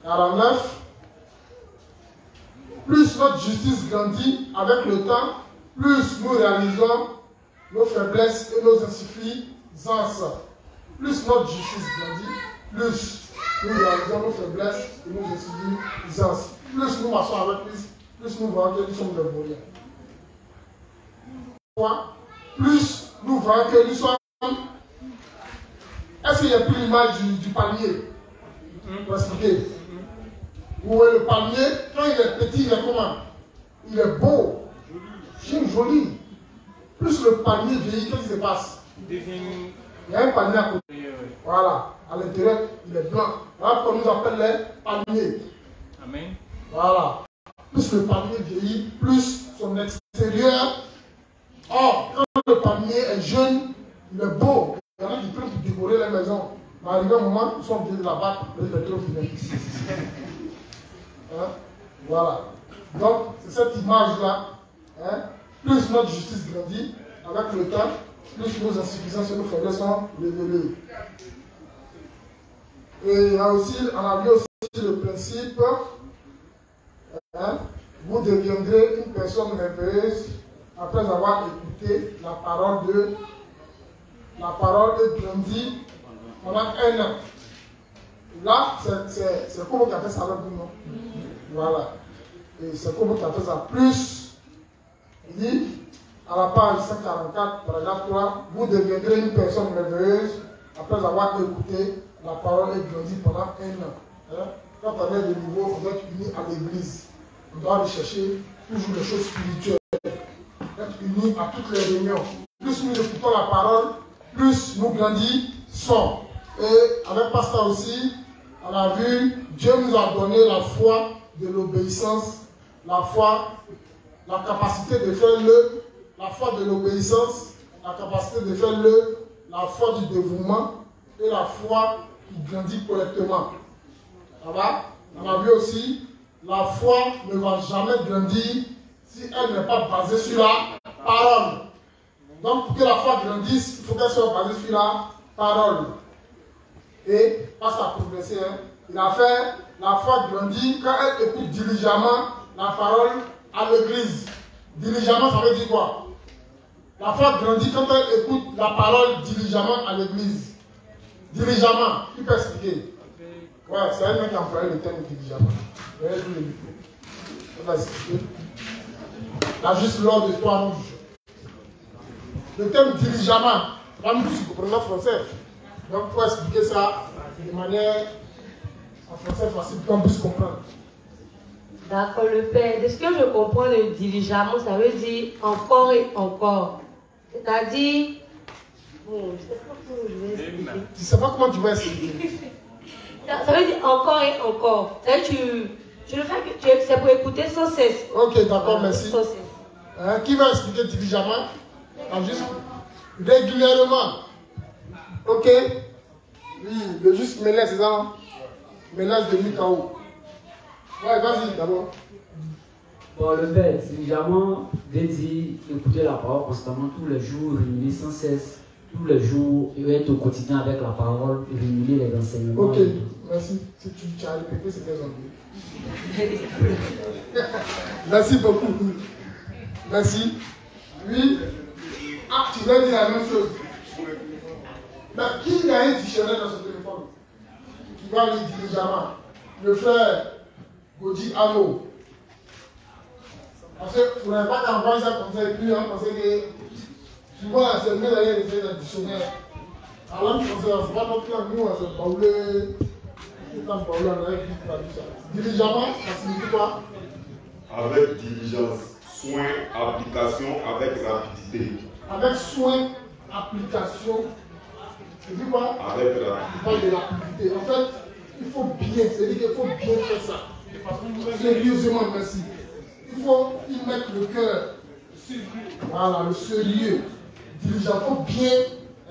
49, plus notre justice grandit avec le temps, plus nous réalisons nos faiblesses et nos insuffisances. Plus notre justice grandit, plus nous réalisons nos faiblesses et nos insuffisances. Plus nous marchons avec Christ, plus nous voyons que nous sommes des moyens. Plus nous voyons que nous sommes. Est-ce qu'il n'y a plus l'image du palmier? Pour expliquer. Vous voyez le palmier, quand il est petit, il est comment? Il est beau, joli. Plus le palmier vieillit, qu'est-ce qui se passe? Il y a un palmier à côté. Voilà, à l'intérieur, il est blanc. Voilà pourquoi on nous appelle les palmiers. Amen. Voilà. Plus le palmier vieillit, plus son extérieur Or, quand le palmier est jeune, il est beau. Il y en a qui peuvent décorer les maisons. Mais arrivé un moment, ils sont obligés de la battre, le pétrole fini. Hein? Voilà. Donc, c'est cette image-là. Hein? Plus notre justice grandit, avec le temps, plus nos insuffisances et nos faiblesses sont révélées. Et on a vu aussi le principe, hein? Vous deviendrez une personne merveilleuse après avoir écouté la parole de grandit pendant 1 an. Là, c'est comme qui a fait ça avec nous, non? Voilà. Et c'est comme qui a fait ça. Plus, il dit, à la page 144, paragraphe 3, vous deviendrez une personne merveilleuse après avoir écouté la parole et grandi pendant 1 an. Hein? Quand on est de niveau, on doit être uni à l'église. On doit aller chercher toujours les choses spirituelles. Être unis à toutes les réunions. Plus nous écoutons la parole, plus nous grandissons. Et avec Pasteur aussi, on a vu, Dieu nous a donné la foi de l'obéissance, la foi, la capacité de faire la foi de l'obéissance, la capacité de faire la foi du dévouement et la foi qui grandit correctement. Ça va? On a vu aussi, la foi ne va jamais grandir si elle n'est pas basée sur la parole. Donc, pour que la foi grandisse, il faut qu'elle soit basée sur la parole. Et, passe à progresser, hein. Il a fait la foi grandir quand elle écoute diligemment la parole à l'église. Diligemment, ça veut dire quoi? La foi grandit quand elle écoute la parole diligemment à l'église. Diligemment, qui peut expliquer? Ouais, c'est elle-même qui a employé le terme diligemment. Elle va expliquer. Là, juste l'ordre de toi rouge. Le terme diligemment, là, nous, vous comprenez le français. Donc, il faut expliquer ça de manière en français facile pour qu'on puisse comprendre. D'accord, le Père. De ce que je comprends, le diligemment, ça veut dire encore et encore. C'est-à-dire, bon, je ne sais pas comment je vais expliquer. Tu ne sais pas comment tu vas expliquer. Ça veut dire encore et encore. Tu le fais, c'est pour écouter sans cesse. Ok, d'accord, merci. Sans cesse. Hein, qui va expliquer diligemment? Juste régulièrement. Ok? Oui, le juste mélange, c'est ça? Mélange de Mikao. Ouais, vas-y d'abord. Bon, le Père, diligemment veut dire écouter la parole constamment, tous les jours, réunir sans cesse, tous les jours, et être au quotidien avec la parole, réunir les enseignements. Ok, merci. Si tu as répété, c'est très gentil. Merci beaucoup. Merci. Oui. Ah, tu vas dire la même chose. Mais qui a un dictionnaire dans ce téléphone qui va lire diligemment? Le frère Gaudi Amo. Parce qu'il ne faudrait pas qu'envoyer ça comme ça et puis on pensait que souvent c'est mieux d'aller lire dans le dictionnaire. En langue française, c'est pas notre langue, nous, c'est Paulé. C'est comme Paulé, on avait vite traduit ça. Diligemment, ça signifie quoi? Avec diligence, soin, application, avec rapidité. Avec soin, application. C'est dit quoi? Avec rapidité. Il parle de rapidité. En fait, il faut bien, c'est-à-dire qu'il faut bien faire ça. Sérieusement, merci. Il faut y mettre le cœur. Voilà, le sérieux. Diligent, il faut bien.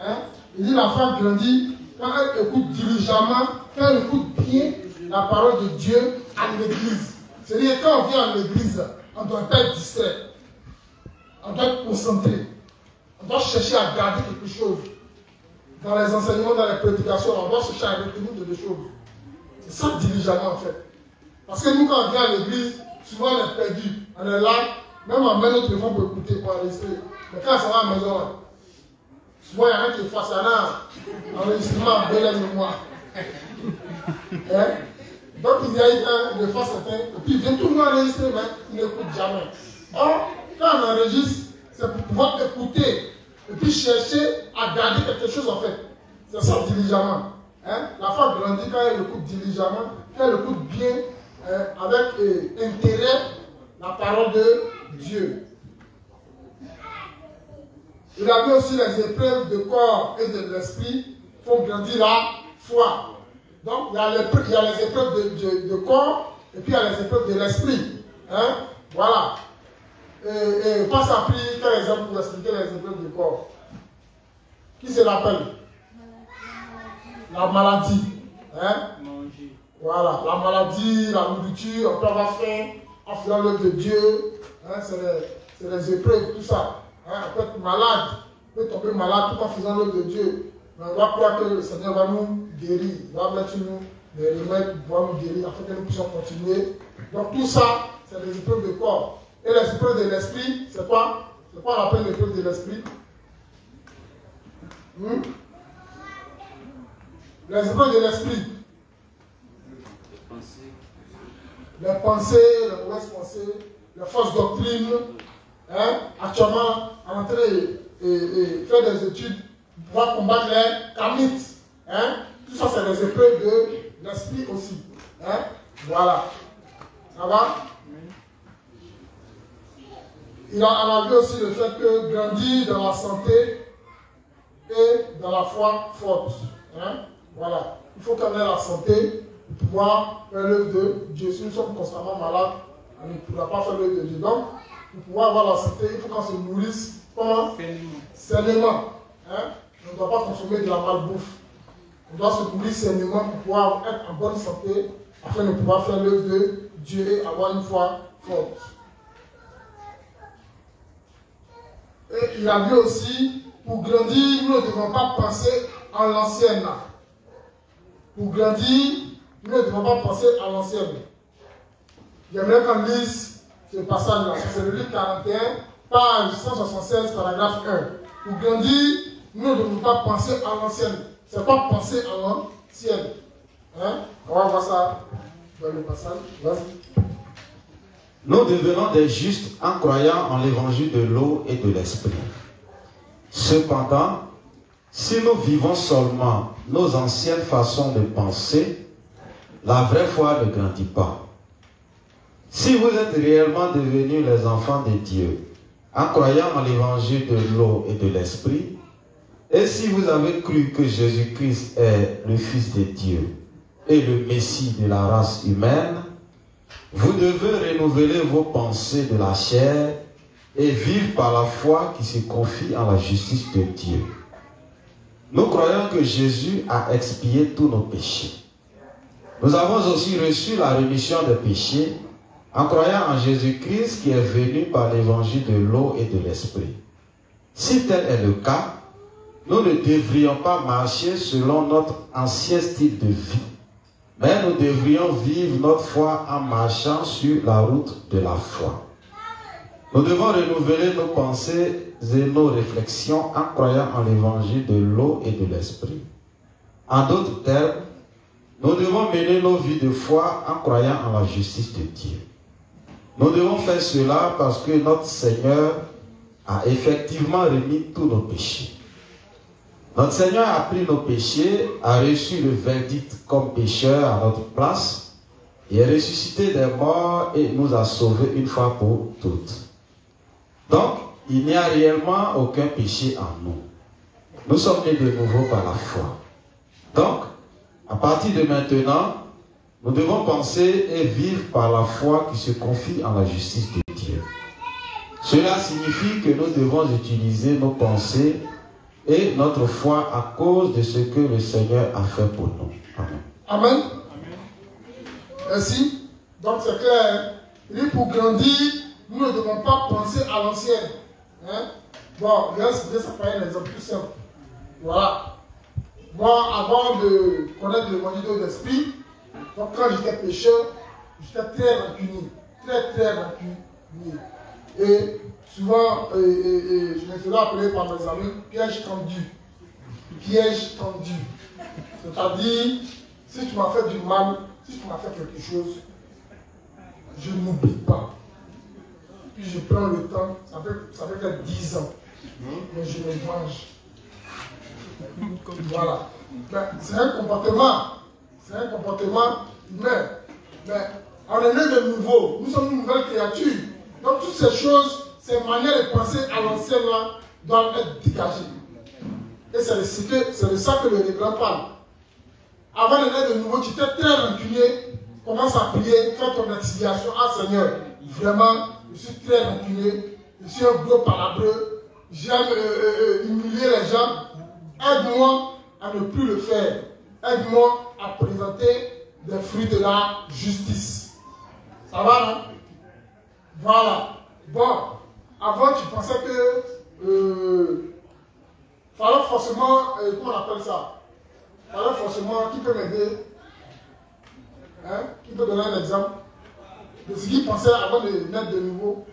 Hein? Il dit la femme grandit quand elle écoute diligemment, quand elle écoute bien la parole de Dieu à l'église. C'est-à-dire quand on vient à l'église, on doit pas être distrait. On doit être concentré. On doit chercher à garder quelque chose. Dans les enseignements, dans les prédications, on doit chercher à retenir des choses. C'est ça diligemment en fait. Parce que nous, quand on vient à l'église, souvent on est perdu. On est là, même on met notre téléphone pour écouter, pour enregistrer. Mais quand ça va à la maison, là, souvent il y a un qui est face à l'enregistrement en belle mémoire. Hein? Donc il y a un de face à un, et puis il vient tout le monde enregistrer, mais il n'écoute jamais. Or, quand on enregistre, c'est pour pouvoir écouter et puis chercher à garder quelque chose en fait. C'est ça diligemment. Hein? La femme grandit quand elle écoute diligemment, quand elle écoute bien, avec intérêt, la parole de Dieu. Il a vu aussi les épreuves de corps et de l'esprit font grandir la foi. Donc il y a les épreuves de corps et puis il y a les épreuves de l'esprit. Hein? Voilà. Et passe à pris quel exemple pour expliquer les épreuves du corps? Qui se rappelle? La maladie. Hein? Voilà, la maladie, la nourriture, on peut avoir faim en faisant l'œuvre de Dieu. Hein? C'est les épreuves, tout ça. Hein? On peut être malade, on peut tomber malade tout en faisant l'œuvre de Dieu. Mais on doit croire que le Seigneur va nous guérir. Il va mettre nous les remèdes pour nous guérir afin que nous puissions continuer. Donc tout ça, c'est les épreuves de corps. Et les épreuves de l'esprit, c'est quoi? C'est quoi on appelle l'épreuve de l'esprit? Les épreuves de l'esprit. Les pensées, les mauvaises pensées, les fausses doctrines. Hein? Actuellement, en train de faire des études pour pouvoir combattre les kamites. Hein? Tout ça, c'est des épreuves de l'esprit aussi. Hein? Voilà. Ça va? On a vu aussi le fait que grandir dans la santé et dans la foi forte. Hein? Voilà. Il faut qu'on ait la santé pour pouvoir faire l'œuvre de Dieu. Si nous sommes constamment malades, on ne pourra pas faire l'œuvre de Dieu. Donc, pour pouvoir avoir la santé, il faut qu'on se nourrisse comment? Sainement. Hein? On ne doit pas consommer de la malbouffe. On doit se nourrir sainement pour pouvoir être en bonne santé afin de pouvoir faire l'œuvre de Dieu et avoir une foi forte. Et il a vu aussi, pour grandir, nous ne devons pas penser à l'ancienne. Pour grandir, nous ne devons pas penser à l'ancienne. J'aimerais qu'on lise ce passage-là. C'est le livre 41, page 176, paragraphe 1. Pour grandir, nous ne devons pas penser à l'ancienne. C'est pas penser à l'ancienne. Hein? On va voir ça dans le passage. Vas-y. Nous devenons des justes en croyant en l'évangile de l'eau et de l'esprit. Cependant, si nous vivons seulement nos anciennes façons de penser, la vraie foi ne grandit pas. Si vous êtes réellement devenus les enfants de Dieu, en croyant en l'évangile de l'eau et de l'esprit, et si vous avez cru que Jésus-Christ est le Fils de Dieu et le Messie de la race humaine, vous devez renouveler vos pensées de la chair et vivre par la foi qui se confie en la justice de Dieu. Nous croyons que Jésus a expié tous nos péchés. Nous avons aussi reçu la rémission des péchés en croyant en Jésus-Christ qui est venu par l'évangile de l'eau et de l'esprit. Si tel est le cas, nous ne devrions pas marcher selon notre ancien style de vie, mais nous devrions vivre notre foi en marchant sur la route de la foi. Nous devons renouveler nos pensées et nos réflexions en croyant en l'évangile de l'eau et de l'esprit. En d'autres termes, nous devons mener nos vies de foi en croyant en la justice de Dieu. Nous devons faire cela parce que notre Seigneur a effectivement remis tous nos péchés. Notre Seigneur a pris nos péchés, a reçu le verdict comme pécheur à notre place, et est ressuscité des morts et nous a sauvés une fois pour toutes. Donc, il n'y a réellement aucun péché en nous. Nous sommes nés de nouveau par la foi. Donc, à partir de maintenant, nous devons penser et vivre par la foi qui se confie en la justice de Dieu. Cela signifie que nous devons utiliser nos pensées et notre foi à cause de ce que le Seigneur a fait pour nous. Amen. Amen. Merci. Donc c'est clair. Et pour grandir, nous ne devons pas penser à l'ancienne. Hein? Bon, ça paraît un exemple plus simple. Voilà. Moi, avant de connaître l'évangile de l'esprit, donc quand j'étais pécheur, j'étais très rancunier. Très rancunier. Et souvent, je me faisais appeler par mes amis piège tendu. Piège tendu. C'est-à-dire, si tu m'as fait du mal, si tu m'as fait quelque chose, je n'oublie pas. Puis je prends le temps, ça peut être 10 ans, mais je me venge. Voilà. C'est un comportement humain. Mais on est né de nouveau, nous sommes une nouvelle créature. Donc toutes ces choses, ces manières de penser à l'ancienne là, doivent être dégagées. Et c'est de ça que le Révérend parle. Avant de naître de nouveau, tu étais très rancunier, commence à prier, fais ton expiation. Ah Seigneur, vraiment, je suis très rancunier, je suis un gros palabreux, j'aime humilier les gens. Aide-moi à ne plus le faire. Aide-moi à présenter des fruits de la justice. Ça va, non? Voilà. Bon, avant, tu pensais que fallait forcément, comment on appelle ça? Fallait forcément, qui peut m'aider? Hein? Qui peut donner un exemple de ce qu'il pensait avant de naître de nouveau?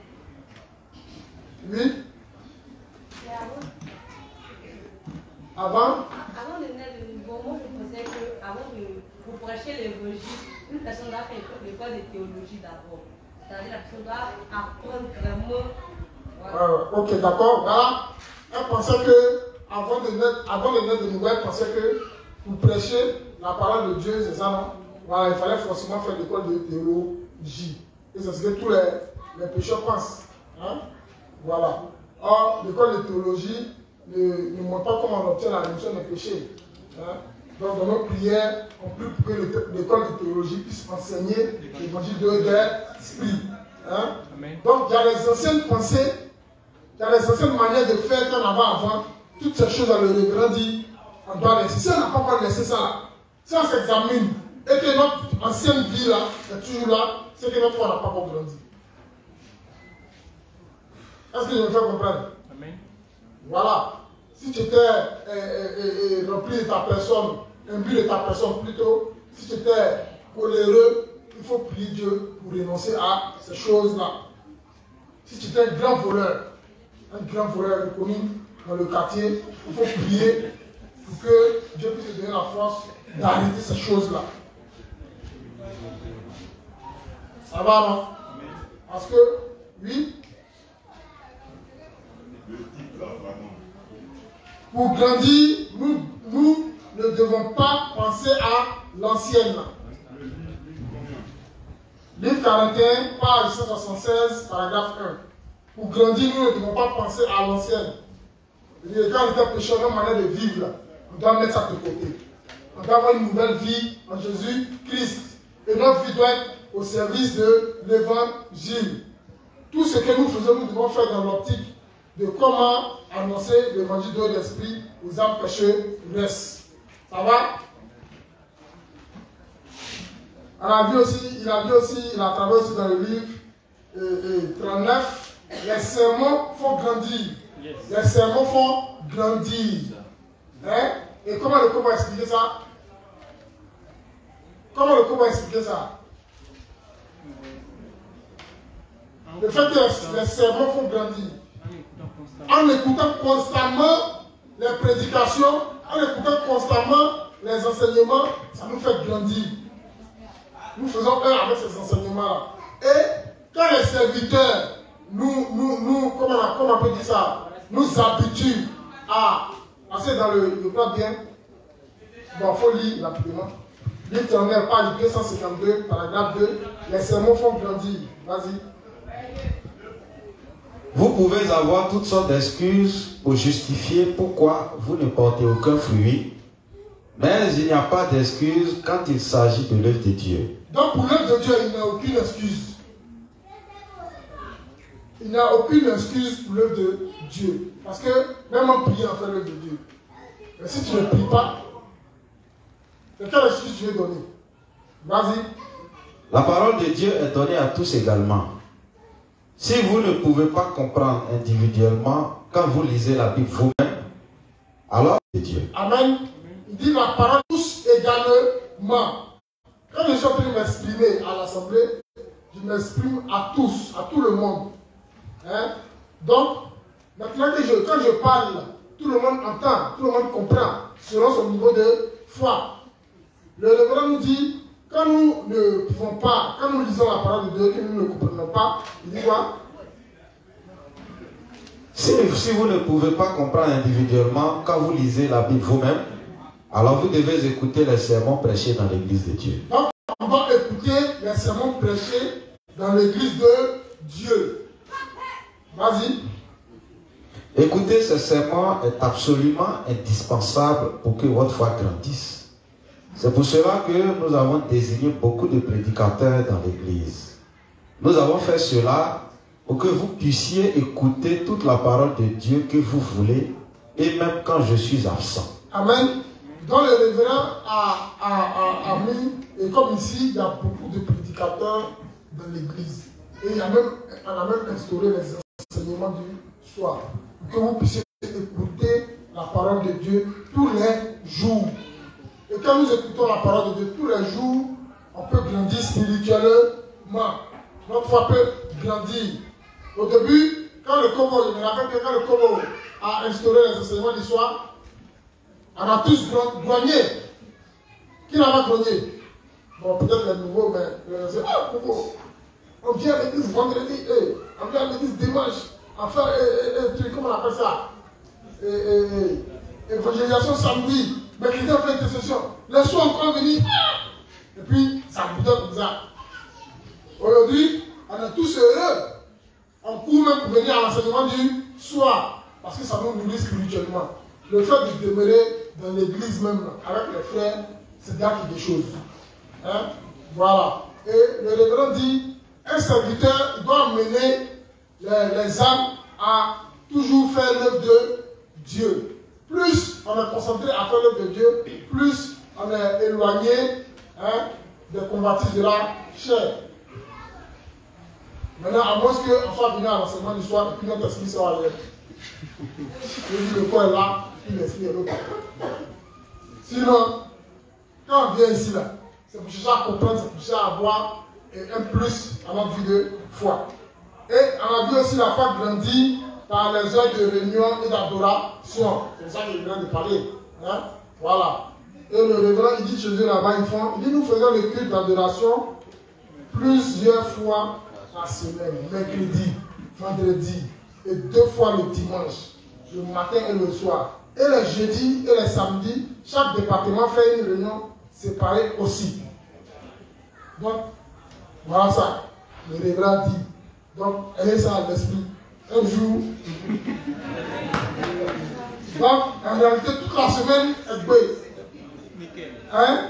Oui? Avant de naître de nouveau, moi je pensais qu'avant de prêcher l'évangile, une personne doit faire l'école de théologie d'abord. C'est-à-dire la personne doit apprendre vraiment. Voilà. Ok, d'accord. Voilà. Elle pensait que avant de naître de nouveau, elle pensait que pour prêcher la parole de Dieu, c'est ça, non? Voilà, il fallait forcément faire l'école de théologie. Et c'est ce que tous les pécheurs pensent. Hein? Voilà. Or, l'école de théologie ne montre pas comment on obtient la rémission des péchés. Hein? Donc, dans nos prières, on prie pour que l'école de théologie puisse enseigner l'évangile de l'esprit. Hein? Donc, il y a les anciennes pensées, il y a les anciennes manières de faire qu'on avait avant. Toutes ces choses, le révérend dit, on doit laisser. Si on n'a pas encore laissé ça là, si on s'examine et que notre ancienne vie là est toujours là, c'est que notre foi n'a pas encore grandi. Est-ce que je me fais comprendre? Amen. Voilà. Si tu étais rempli de ta personne, imbu de ta personne plutôt, si tu étais coléreux, il faut prier Dieu pour renoncer à ces choses-là. Si tu étais un grand voleur reconnu dans le quartier, il faut prier pour que Dieu puisse te donner la force d'arrêter ces choses-là. Ça va, non? Parce que, oui, pour grandir, nous ne devons pas penser à l'ancienne. Livre 41, page 176, paragraphe 1. Pour grandir, nous ne devons pas penser à l'ancienne. Quand on était pécheur, notre manière de vivre, on doit mettre ça de côté. On doit avoir une nouvelle vie en Jésus-Christ. Et notre vie doit être au service de l'évangile. Tout ce que nous faisons, nous devons faire dans l'optique de comment annoncer l'évangile de l'esprit aux âmes pécheresses. Ça va? Il a travaillé aussi dans le livre 39, les sermons font grandir. Yes. Les sermons font grandir. Hein? Et comment le cours va expliquer ça? Comment le cours va expliquer ça? Le fait que les sermons font grandir. En écoutant constamment les prédications, en écoutant constamment les enseignements, ça nous fait grandir. Nous faisons un avec ces enseignements-là. Et quand les serviteurs comment on peut dire ça, nous habituent à passer dans le plan bien, bon, il faut lire rapidement. L'Éternel, page 252, paragraphe 2, les sermons font grandir. Vas-y. Vous pouvez avoir toutes sortes d'excuses pour justifier pourquoi vous ne portez aucun fruit, mais il n'y a pas d'excuse quand il s'agit de l'œuvre de Dieu. Donc pour l'œuvre de Dieu, il n'y a aucune excuse. Il n'y a aucune excuse pour l'œuvre de Dieu. Parce que même en priant, on fait l'œuvre de Dieu. Mais si tu ne pries pas, quelle excuse tu veux donner? Vas-y. La parole de Dieu est donnée à tous également. Si vous ne pouvez pas comprendre individuellement quand vous lisez la Bible vous-même, alors c'est Dieu. Amen. Il dit la parole tous également. Quand je suis en train de m'exprimer à l'assemblée, je m'exprime à tous, à tout le monde. Hein? Donc, maintenant que quand je parle, tout le monde entend, tout le monde comprend, selon son niveau de foi. Le révérend nous dit, quand nous ne pouvons pas, quand nous lisons la parole de Dieu, que nous ne comprenons pas, il dit quoi? Si vous ne pouvez pas comprendre individuellement quand vous lisez la Bible vous-même, alors vous devez écouter les sermons prêchés dans l'église de Dieu. Donc, on va écouter les sermons prêchés dans l'église de Dieu. Vas-y. Écouter ces sermons est absolument indispensable pour que votre foi grandisse. C'est pour cela que nous avons désigné beaucoup de prédicateurs dans l'église. Nous avons fait cela pour que vous puissiez écouter toute la parole de Dieu que vous voulez, et même quand je suis absent. Amen. Dans le révérend a mis, et comme ici, il y a beaucoup de prédicateurs dans l'église. Et on a même instauré les enseignements du soir. Pour que vous puissiez écouter la parole de Dieu tous les jours. Et quand nous écoutons la parole de Dieu tous les jours, on peut grandir spirituellement. Notre foi peut grandir. Au début, quand le Kobo, je me rappelle que quand le Kobo a instauré les enseignements du soir, on a tous grogné. Qui n'a pas grogné? Bon, peut-être les nouveaux, mais ah, Kobo, on vient à l'église vendredi, on vient à l'église dimanche, enfin, comment on appelle ça? Évangélisation samedi, mercredi on fait intercession. Les soirs encore venir, et puis ça boutonne comme ça. Aujourd'hui, on est tous heureux. On court même pour venir à l'enseignement du soir, parce que ça nous nourrit spirituellement. Le fait de demeurer dans l'église même, avec les frères, c'est déjà quelque chose. Hein? Voilà. Et le révérend dit, un serviteur doit mener les âmes à toujours faire l'œuvre de Dieu. Plus on est concentré à faire l'œuvre de Dieu, plus on est éloigné des convoitises de la chair. Maintenant, à moins qu'on soit venu à l'enseignement du soir et puis notre esprit sera à l'air. Je dis le corps est là, puis l'esprit est l'autre. Sinon, quand on vient ici, là, c'est pour chercher à comprendre, c'est pour chercher à avoir un plus à notre vie de foi. Et on a vu aussi la foi grandir par les heures de réunion et d'adoration. C'est ça que je viens de parler. Hein? Voilà. Et le révérend, il dit chez eux là-bas, il dit nous faisons le culte d'adoration plusieurs fois la semaine, mercredi, vendredi, et 2 fois le dimanche, le matin et le soir. Et les jeudis et les samedis, chaque département fait une réunion séparée aussi. Donc, voilà ça. Le révérend dit. Donc, ayez ça à l'esprit. Un jour. Donc, en réalité, toute la semaine est bonne. Hein?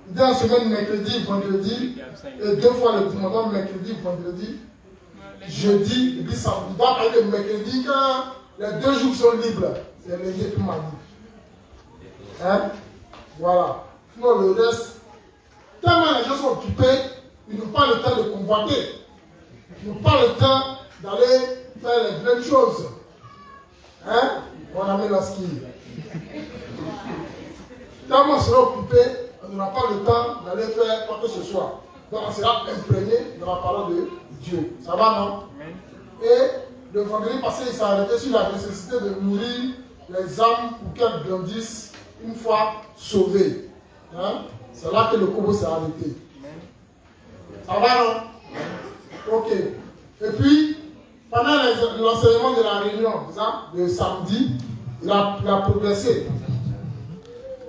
Il dit en semaine, mercredi, vendredi, et 2 fois le dimanche, donc mercredi, vendredi, jeudi, et puis samedi. Il doit parler de mercredi quand les 2 jours sont libres. C'est lundi et mardi. Hein? Voilà. Sinon, le reste, tellement les gens sont occupés, ils n'ont pas le temps de convoiter. Ils n'ont pas le temps d'aller faire les mêmes choses. Hein? On a mis la ski. Tellement on sera occupé, on n'aura pas le temps d'aller faire quoi que ce soit. Donc on sera imprégné de la parole de Dieu. Ça va, non? Et le vendredi passé, il s'est arrêté sur la nécessité de nourrir les âmes pour qu'elles grandissent une fois sauvées. Hein? C'est là que le Kobo s'est arrêté. Ça va, non? Ok. Et puis, pendant l'enseignement de la réunion, le samedi, il a progressé.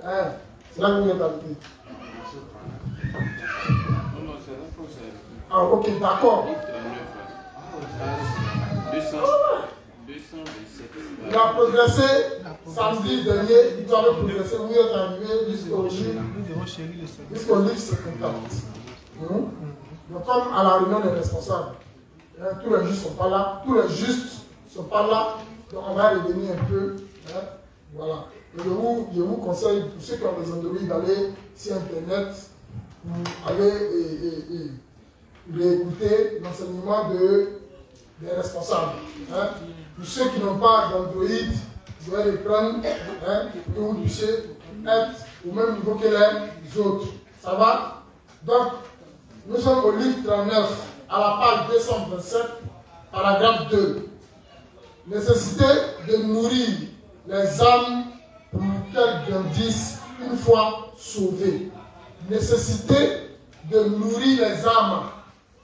Hein? C'est là que vous êtes arrêté. Ah, ok, d'accord. Il a progressé samedi dernier, il doit progresser, vous êtes arrivé jusqu'au livre 54. Donc, comme à la réunion des responsables, tous les justes ne sont pas là, tous les justes ne sont pas là, donc on va revenir un peu. Hein, voilà. Et je vous conseille, pour ceux qui ont des Android, d'aller sur Internet pour aller réécouter l'enseignement des responsables. Hein. Pour ceux qui n'ont pas d'Android, vous devez les prendre pour que vous puissiez être au même niveau que les autres. Ça va? Donc, nous sommes au livre 39, à la page 227, paragraphe 2. Nécessité de nourrir les âmes pour qu'elles grandissent une fois sauvées. Nécessité de nourrir les âmes.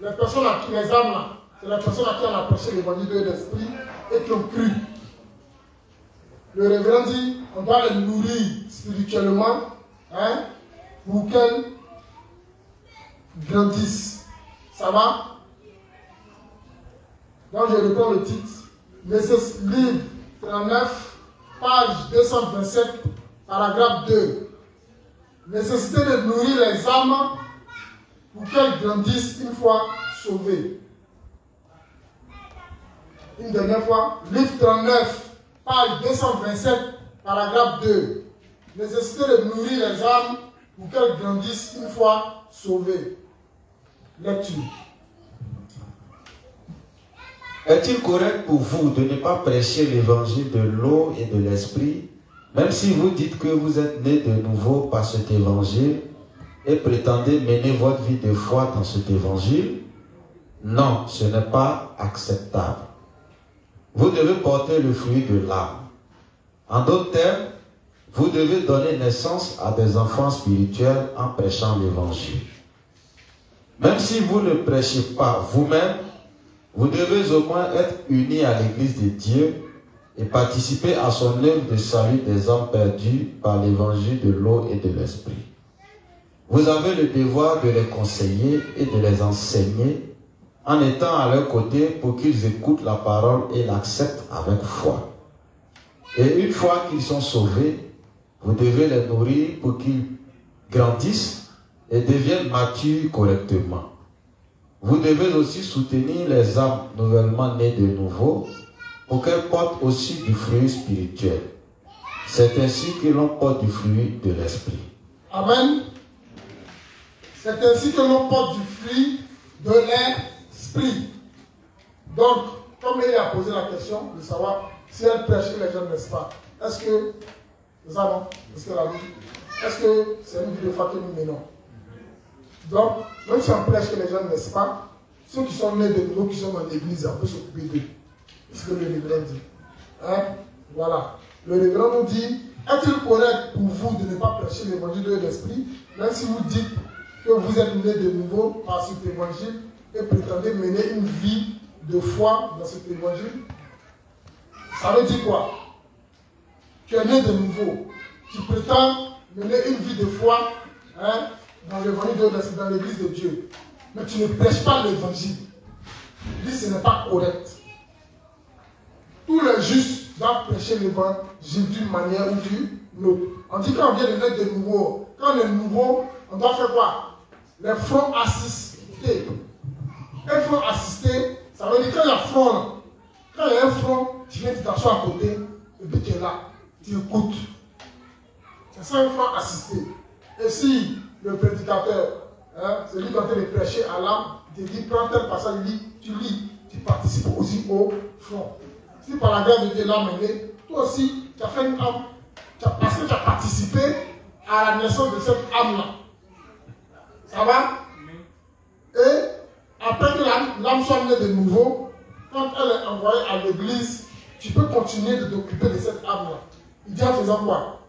Les personnes à qui les âmes, c'est les personnes à qui on a prêché l'évangile de l'esprit et qui ont cru. Le révérend dit, on doit les nourrir spirituellement pour qu'elles grandissent. Ça va? Donc je reprends le titre. Livre 39, page 227, paragraphe 2. Nécessité de nourrir les âmes pour qu'elles grandissent une fois sauvées. une dernière fois. Livre 39, page 227, paragraphe 2. Nécessité de nourrir les âmes pour qu'elles grandissent une fois sauvées. Lecture. Est-il correct pour vous de ne pas prêcher l'évangile de l'eau et de l'esprit, même si vous dites que vous êtes né de nouveau par cet évangile et prétendez mener votre vie de foi dans cet évangile? Non, ce n'est pas acceptable. Vous devez porter le fruit de l'âme. En d'autres termes, vous devez donner naissance à des enfants spirituels en prêchant l'évangile. Même si vous ne prêchez pas vous-même, vous devez au moins être unis à l'Église de Dieu et participer à son œuvre de salut des âmes perdues par l'évangile de l'eau et de l'esprit. Vous avez le devoir de les conseiller et de les enseigner en étant à leur côté pour qu'ils écoutent la parole et l'acceptent avec foi. Et une fois qu'ils sont sauvés, vous devez les nourrir pour qu'ils grandissent et deviennent matures correctement. Vous devez aussi soutenir les âmes nouvellement nées de nouveau pour qu'elles portent aussi du fruit spirituel. C'est ainsi que l'on porte du fruit de l'esprit. Amen. C'est ainsi que l'on porte du fruit de l'esprit. Donc, comme il a posé la question de savoir si elle prêche les gens, n'est-ce pas? Est-ce que, c'est ça non? Est-ce que c'est une vie de foi que nous menons? Donc, même si on prêche que les gens, n'est-ce pas, ceux qui sont nés de nouveau, qui sont dans l'église, on peut s'occuper d'eux. C'est ce que le révérend dit. Hein? Voilà. Le révérend nous dit, est-il correct pour vous de ne pas prêcher l'évangile de l'esprit, même si vous dites que vous êtes nés de nouveau par cet évangile et prétendez mener une vie de foi dans cet évangile? Ça veut dire quoi? Tu es né de nouveau. Tu prétends mener une vie de foi, hein, dans l'évangile de l'esprit, dans l'église de Dieu. Mais tu ne prêches pas l'évangile. Dis, ce n'est pas correct. Tous les justes doivent prêcher l'évangile d'une manière ou d'une autre. On dit quand on vient de naître de nouveau, quand on est nouveau, on doit faire quoi? Les fronts assistés. Un front assisté, ça veut dire quand il y a front là, quand il y a un front, tu viens de t'asseoir à côté, et puis tu es là, tu écoutes. C'est ça un front assisté. Et si le prédicateur, hein, celui qui est en train de prêcher à l'âme, il te dit prends tel passage, tu lis, tu participes aussi au front. Si par la grâce de Dieu l'âme est née, toi aussi, tu as fait une âme, parce que tu as participé à la naissance de cette âme-là. Ça va? Et après que l'âme soit née de nouveau, quand elle est envoyée à l'église, tu peux continuer de t'occuper de cette âme-là. Il dit en faisant quoi?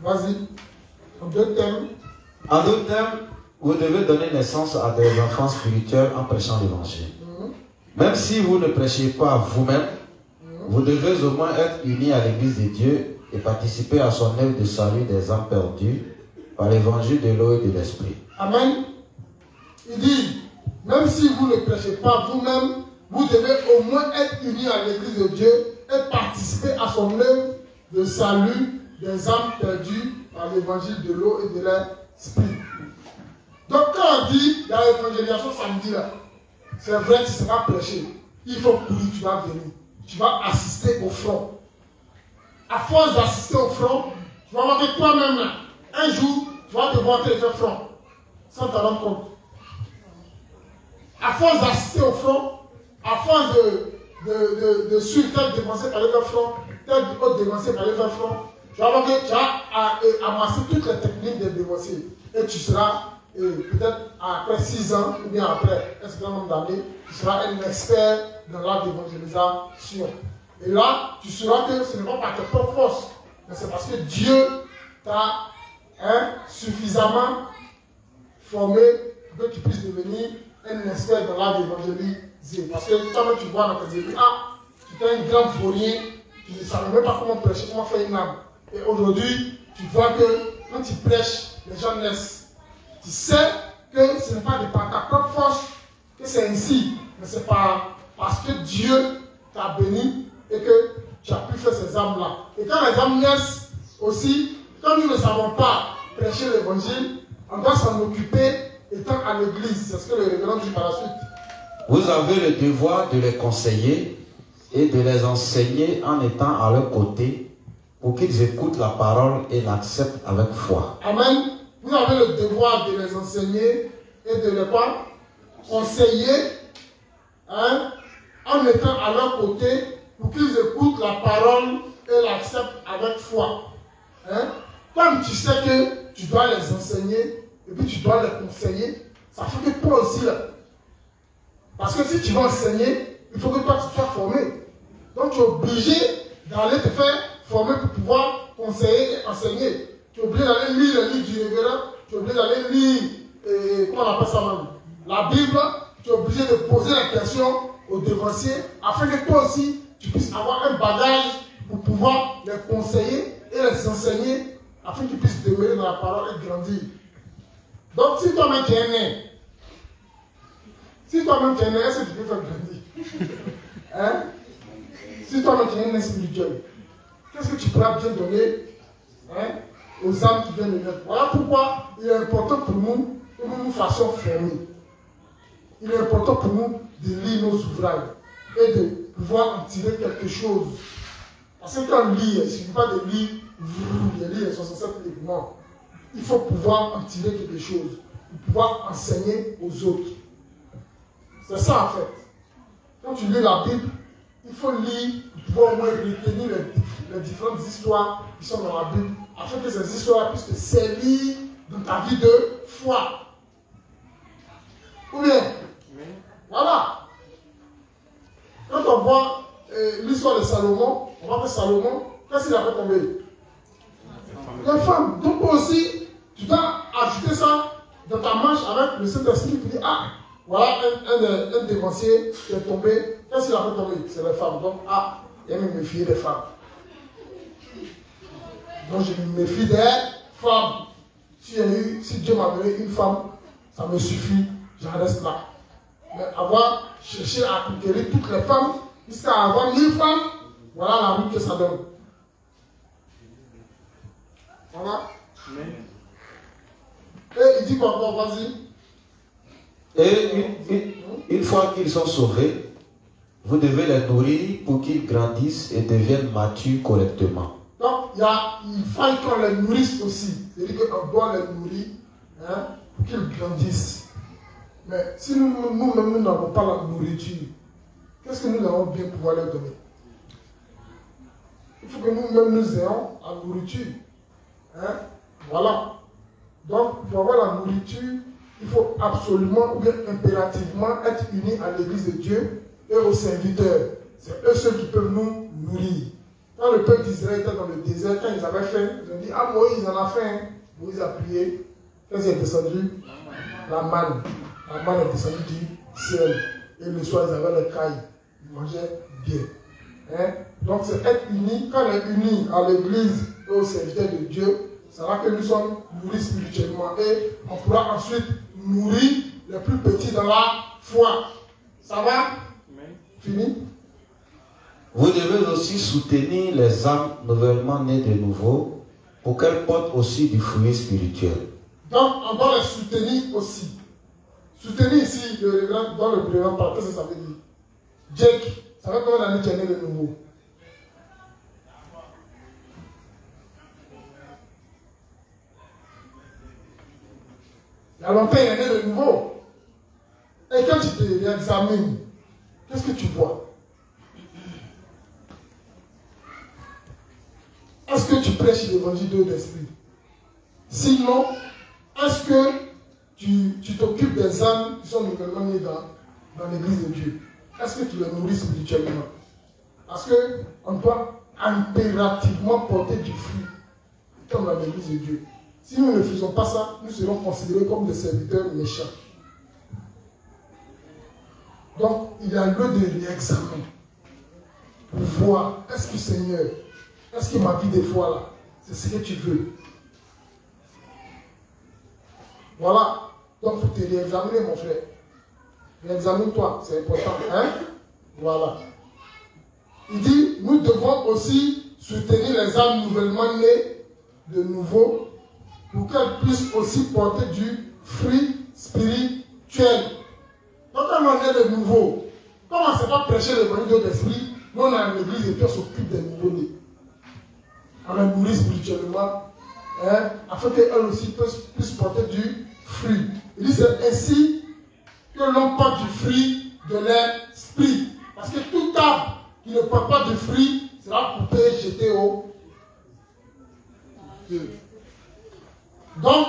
Vas-y. En deux termes. En d'autres termes, vous devez donner naissance à des enfants spirituels en prêchant l'évangile. Même si vous ne prêchez pas vous-même, vous devez au moins être unis à l'église de Dieu et participer à son œuvre de salut des âmes perdues par l'évangile de l'eau et de l'esprit. Amen. Il dit, même si vous ne prêchez pas vous-même, vous devez au moins être unis à l'église de Dieu et participer à son œuvre de salut des âmes perdues par l'évangile de l'eau et de l'esprit. Donc quand on dit dans l'évangélisation samedi là, c'est vrai, tu ne seras prêché. Il faut courir, tu vas venir. Tu vas assister au front. À force d'assister au front, tu vas voir que toi-même là, un jour, tu vas devoir te faire front, sans t'en rendre compte. À force d'assister au front, à force de suivre tel dévancé par les faire front, tel autre dévancé par les faire front, tu vas voir que tu as amassé toutes les techniques des dévancés. Et tu seras, peut-être après 6 ans, ou bien après un certain nombre d'années, tu seras un expert dans l'art d'évangélisation. Et là, tu sauras que ce n'est pas par tes propres forces, mais c'est parce que Dieu t'a suffisamment formé pour que tu puisses devenir un expert dans l'art d'évangéliser. Parce que toi-même, tu vois dans tes débuts, tu es un grand vaurien, tu ne savais même pas comment prêcher, comment faire une âme. Et aujourd'hui, tu vois que quand tu prêches, les gens naissent. Tu sais que ce n'est pas par ta propre force que c'est ainsi, mais c'est parce que Dieu t'a béni et que tu as pu faire ces âmes-là. Et quand les âmes naissent aussi, quand nous ne savons pas prêcher l'évangile, on doit s'en occuper étant à l'église. C'est ce que le révérend dit par la suite. Vous avez le devoir de les conseiller et de les enseigner en étant à leur côté pour qu'ils écoutent la parole et l'acceptent avec foi. Amen. Vous avez le devoir de les enseigner et de les conseiller, hein, en étant à leur côté pour qu'ils écoutent la parole et l'acceptent avec foi. Hein? Comme tu sais que tu dois les enseigner et puis tu dois les conseiller, ça fait que toi aussi là. Parce que si tu vas enseigner, il faut que toi tu sois formé. Donc tu es obligé d'aller te faire former pour pouvoir conseiller et enseigner. Tu es obligé d'aller lire le livre du révérend, tu es obligé d'aller lire, comment on appelle ça même, la Bible, tu es obligé de poser la question aux devanciers afin que toi aussi tu puisses avoir un bagage pour pouvoir les conseiller et les enseigner afin qu'ils puissent demeurer dans la parole et grandir. Donc si toi-même tu es né, est-ce que tu peux faire grandir? Hein? Si toi-même tu es un spirituel, qu'est-ce que tu pourras bien donner, hein, aux âmes qui viennent de naître? Voilà pourquoi il est important pour nous que nous nous fassions former. Il est important pour nous de lire nos ouvrages et de pouvoir en tirer quelque chose. Parce que quand on lit, il ne suffit pas de lire, les 67 livres. Non. Il faut pouvoir en tirer quelque chose, pour pouvoir enseigner aux autres. C'est ça en fait. Quand tu lis la Bible, il faut lire pour pouvoir au moins retenir les différentes histoires qui sont dans la Bible, afin que ces histoires puissent te servir dans ta vie de foi. Ou bien, voilà. Quand on voit l'histoire de Salomon, on voit que Salomon, qu'est-ce qu'il a fait tomber? Les femmes. Donc aussi, tu dois ajouter ça dans ta marche avec le Saint-Esprit pour dire, ah, voilà un dévancier qui est tombé. Qu'est-ce qu'il a fait tomber? C'est les femmes. Donc, ah, il me méfier des femmes. Donc, je me méfie des femmes. Si Dieu m'a donné une femme, ça me suffit, j'en reste là. Mais avoir cherché à conquérir toutes les femmes, jusqu'à avoir 1000 femmes, voilà la route que ça donne. Voilà. Et il dit quoi encore? Vas-y. Et une fois qu'ils sont sauvés, vous devez les nourrir pour qu'ils grandissent et deviennent matures correctement. Donc, il faut qu'on les nourrisse aussi. C'est-à-dire qu'on doit les nourrir, hein, pour qu'ils grandissent. Mais si nous-mêmes nous n'avons pas la nourriture, qu'est-ce que nous allons bien pouvoir leur donner? Il faut que nous-mêmes nous ayons la nourriture. Hein? Voilà. Donc, pour avoir la nourriture, il faut absolument ou bien impérativement être unis à l'église de Dieu et aux serviteurs. C'est eux ceux qui peuvent nous nourrir. Quand le peuple d'Israël était dans le désert, quand ils avaient faim, ils ont dit, ah, Moïse en a faim. Moïse a prié. Qu'est-ce qui est descendu? La manne. La manne est descendue du ciel. Et le soir, ils avaient le caille. Ils mangeaient bien. Hein? Donc, c'est être unis. Quand on est unis à l'église et aux serviteurs de Dieu, c'est là que nous sommes nourris spirituellement. Et on pourra ensuite nourrir les plus petits dans la foi. Ça va? Fini? Vous devez aussi soutenir les âmes nouvellement nées de nouveau pour qu'elles portent aussi du fruit spirituel. Donc, on doit les soutenir aussi. Soutenir ici, dans le prénom, qu'est-ce que ça veut dire? Jake, ça fait combien d'années tu es né de nouveau? Il y a longtemps, il est né de nouveau. Et quand tu te réexamines, qu'est-ce que tu vois? Est-ce que tu prêches l'évangile de l'esprit? Sinon, est-ce que tu t'occupes des âmes qui sont nouvellement nées dans l'église de Dieu? Est-ce que tu les nourris spirituellement? Parce qu'on doit impérativement porter du fruit comme dans l'église de Dieu. Si nous ne faisons pas ça, nous serons considérés comme des serviteurs méchants. Donc, il y a lieu de réexamen pour voir, est-ce que Seigneur, est-ce que ma vie de foi là, c'est ce que tu veux? Voilà. Donc, il faut te réexaminer, mon frère. Réexamine-toi, c'est important. Hein? Voilà. Il dit, nous devons aussi soutenir les âmes nouvellement nées de nouveau pour qu'elles puissent aussi porter du fruit spirituel. Donc quand on est de nouveau, comme on ne sait pas prêcher l'évangile de l'esprit, nous on est en église et puis on s'occupe des nouveaux-nés. On les nourrit spirituellement, hein, afin qu'elles aussi puissent porter du fruit. Il dit c'est ainsi que l'on porte du fruit de l'esprit. Parce que tout arbre qui ne porte pas de fruit sera coupé et jeté au feu. Donc,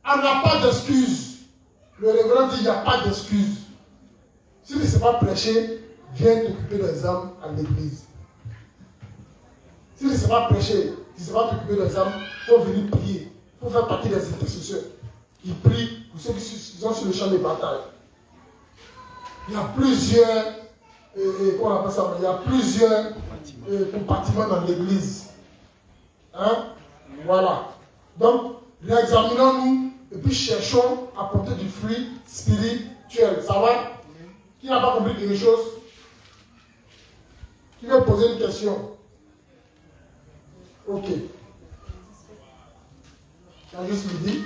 on n'a pas d'excuse. Le révérend dit il n'y a pas d'excuse. Si tu ne sais pas prêcher, viens t'occuper des âmes à l'église. Si tu ne sais pas prêcher, tu ne sais pas t'occuper des âmes, il faut venir prier. Il faut faire partie des intercesseurs qui prient pour ceux qui sont sur le champ de bataille. Il y a plusieurs, comment on appelle ça, il y a plusieurs compartiments dans l'église. Hein? Voilà. Donc, réexaminons-nous et puis cherchons à porter du fruit spirituel. Ça va? Qui n'a pas compris quelque chose? Qui veut poser une question? Ok. J'ai juste midi.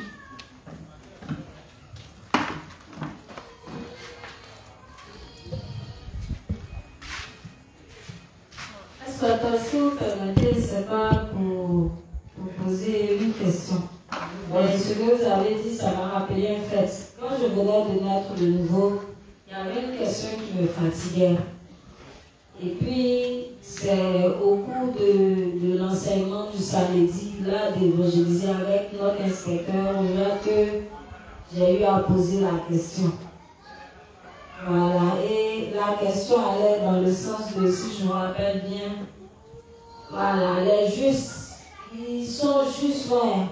Si vous permettez, c'est pas pour poser une question. Mais ce que vous avez dit, ça m'a rappelé un fait. Quand je venais de naître de nouveau, il y avait une question qui me fatiguait. Et puis, c'est au cours de l'enseignement du samedi, là, d'évangéliser avec notre inspecteur, là que j'ai eu à poser la question. Voilà, et la question allait dans le sens de, si je me rappelle bien, voilà, les justes, ils sont juste, ouais,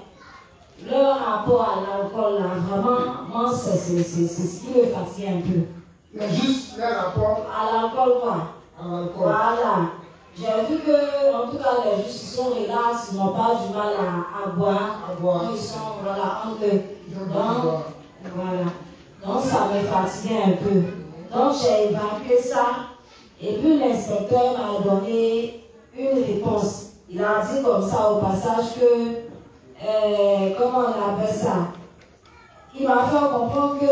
leur rapport à l'alcool, là, vraiment, moi, c'est ce qui me fatigue un peu. Les justes, leur rapport à l'alcool, quoi. À l'alcool. Voilà. J'ai vu que, en tout cas, les justes, ils sont relax, ils n'ont pas du mal à boire. Ils sont, voilà, entre eux. Donc, voilà. Donc, ça me fatiguait un peu. Donc, j'ai évacué ça. Et puis, l'inspecteur m'a donné une réponse. Il a dit comme ça au passage que, comment on appelle ça? Il m'a fait comprendre qu'il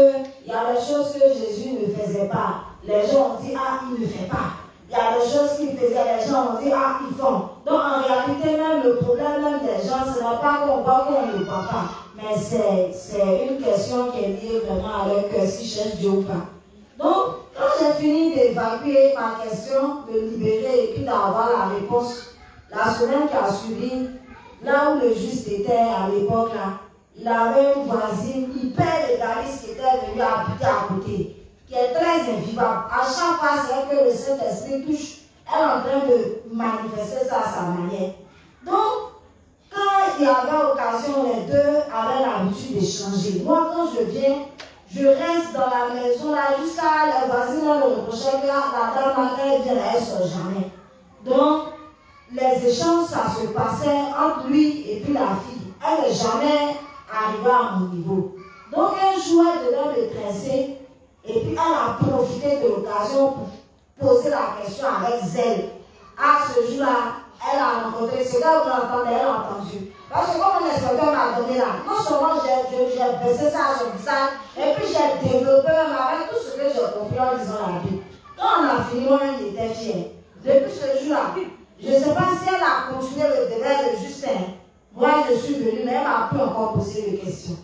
y a des choses que Jésus ne faisait pas. Les gens ont dit, ah, il ne fait pas. Il y a des choses qu'il faisait, les gens ont dit, ah, ils font. Donc, en réalité, même le problème même des gens, ce n'est pas qu'on voit qu'on ne voit pas. Mais c'est une question qui est liée vraiment avec si je cherche Dieu ou pas. Donc, quand j'ai fini d'évacuer ma question, de libérer et puis d'avoir la réponse, la semaine qui a suivi, là où le juste était à l'époque, là, il avait une voisine hyper légaliste qui était venue habiter à côté, qui est très invivable. À chaque fois, c'est vrai que le Saint-Esprit touche, elle est en train de manifester ça à sa manière. Donc, quand il y avait occasion, les deux avaient l'habitude d'échanger. Moi, quand je viens, je reste dans la maison là jusqu'à les voisines le reprochaient que la dame, quand elle vient, elle ne sort jamais. Donc, les échanges, ça se passait entre lui et puis la fille. Elle n'est jamais arrivée à mon niveau. Donc, un jour, elle devait me tresser et puis elle a profité de l'occasion pour poser la question avec zèle. À ce jour-là, elle a rencontré, c'est là où vous l'entendez, elle a entendu. Parce que comme l'inspecteur m'a donné là, non seulement j'ai baissé ça à son visage, et puis j'ai développé avec tout ce que j'ai compris en lisant la Bible. Quand on a fini, moi, il était fier. Depuis ce jour-là, je ne sais pas si elle a continué le débat de Justin. Moi, je suis venue, mais elle m'a pu encore poser des questions.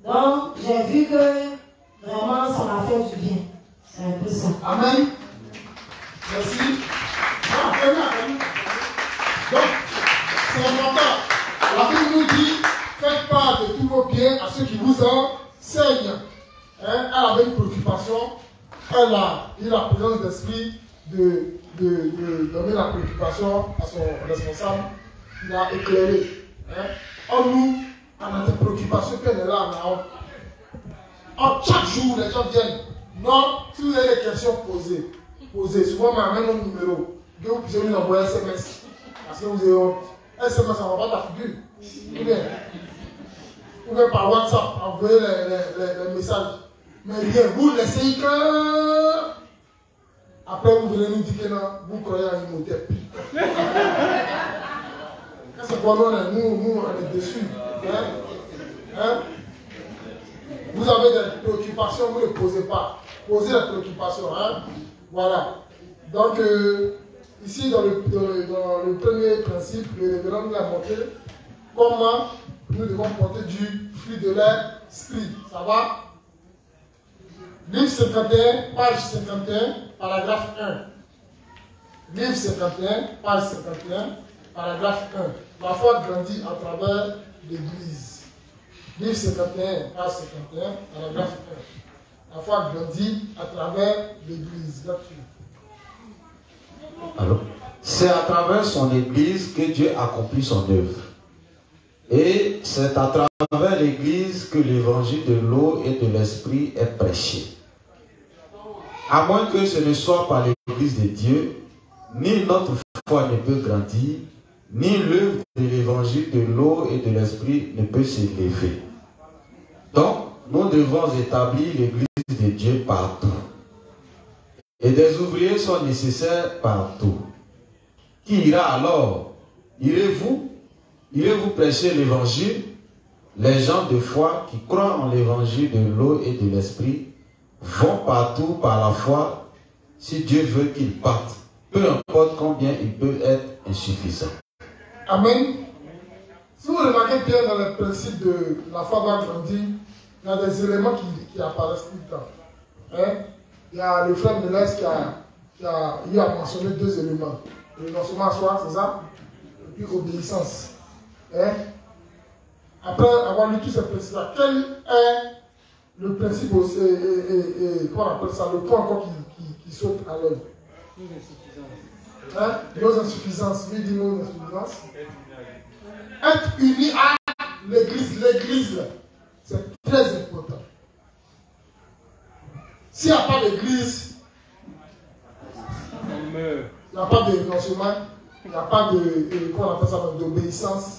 Donc, j'ai vu que vraiment, ça m'a fait du bien. C'est un peu ça. Amen. Merci. Donc, c'est important. La Bible nous dit, faites part de tous vos biens à ceux qui vous enseignent. Hein? Elle avait une préoccupation. Elle a eu la présence d'esprit de donner la préoccupation à son responsable. Il a éclairé. Hein? En nous, on a des préoccupations qu'elle est là en chaque jour, les gens viennent. Non, si vous avez des questions, posez. Souvent, m'amène mon numéro. Que vous puissiez nous envoyer un SMS. Parce que vous avez honte. SMS, ça ne va pas ta figure. Ou bien par WhatsApp, envoyer les messages. Mais rien, vous laissez que. Après, vous venez nous dire que non, vous croyez à une montée. C'est quoi, nous, on est dessus. Hein? Vous avez des préoccupations, vous ne posez pas. Posez les préoccupations. Hein? Voilà. Donc, ici, dans le premier principe, le révérend nous a montré comment nous devons porter du fruit de l'esprit. Ça va? Livre 51, page 51, paragraphe 1. Livre 51, page 51, paragraphe 1. La foi grandit à travers l'Église. Livre 51, page 51, paragraphe 1. La foi grandit à travers l'Église. Alors, c'est à travers son Église que Dieu accomplit son œuvre. Et c'est à travers l'Église que l'évangile de l'eau et de l'esprit est prêché. À moins que ce ne soit par l'Église de Dieu, ni notre foi ne peut grandir, ni l'œuvre de l'évangile de l'eau et de l'esprit ne peut s'élever. Donc, nous devons établir l'Église de Dieu partout. Et des ouvriers sont nécessaires partout. Qui ira alors? Irez-vous prêcher l'évangile? Les gens de foi qui croient en l'évangile de l'eau et de l'esprit vont partout par la foi si Dieu veut qu'ils partent, peu importe combien ils peuvent être insuffisants. Amen. Si vous remarquez bien dans le principe de la foi doit grandir, il y a des éléments qui apparaissent tout le temps. Hein? Il y a le frère Meles qui a mentionné deux éléments. Le renoncement à soi, c'est ça? Et puis obéissance. Hein? Après avoir lu tous ces principes-là, quel est le principe aussi, comment on appelle ça, le point encore qui saute à l'œil? Hein? Nos insuffisances. Oui, dis nos insuffisances. Être unis à l'église. L'église, c'est très important. S'il n'y a pas d'église, il n'y a pas de renoncement, il n'y a pas d'obéissance.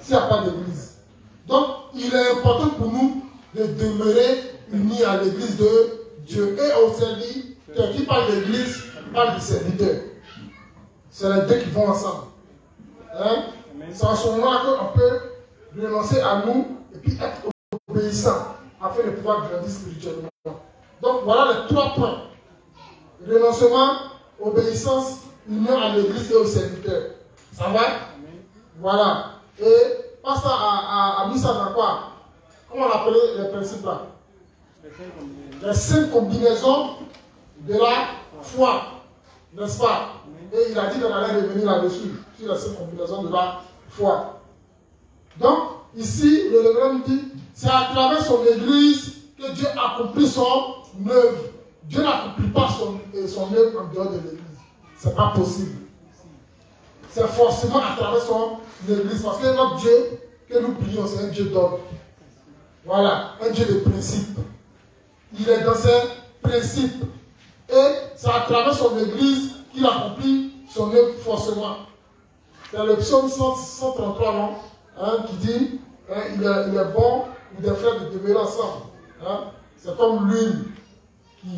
S'il n'y a pas d'église. Donc, il est important pour nous de demeurer unis à l'église de Dieu et au service. Qui parle d'église, parle du serviteur. C'est les deux qui vont ensemble. Hein? C'est en ce moment qu'on peut renoncer à nous et puis être obéissant afin de pouvoir grandir spirituellement. Donc voilà les trois points. Renoncement, obéissance, union à l'église et au serviteur. Ça va? Voilà. Et pasteur a mis ça dans quoi? Comment on appelait les principes là? Les 5 combinaisons de la foi. N'est-ce pas? Et il a dit qu'on allait revenir là-dessus, sur les 5 combinaisons de la foi. Donc, ici, le révérend dit, c'est à travers son église que Dieu accomplit son œuvre. Dieu n'accomplit pas son œuvre en dehors de l'église. Ce n'est pas possible. C'est forcément à travers son église. Parce que notre Dieu que nous prions, c'est un Dieu d'ordre. Voilà, un Dieu de principe. Il est dans ses principes. Et c'est à travers son église qu'il accomplit son œuvre forcément. C'est le psaume 133, non? Hein, qui dit hein, il est bon pour des frères de demeurer ensemble. Hein? C'est comme l'huile qui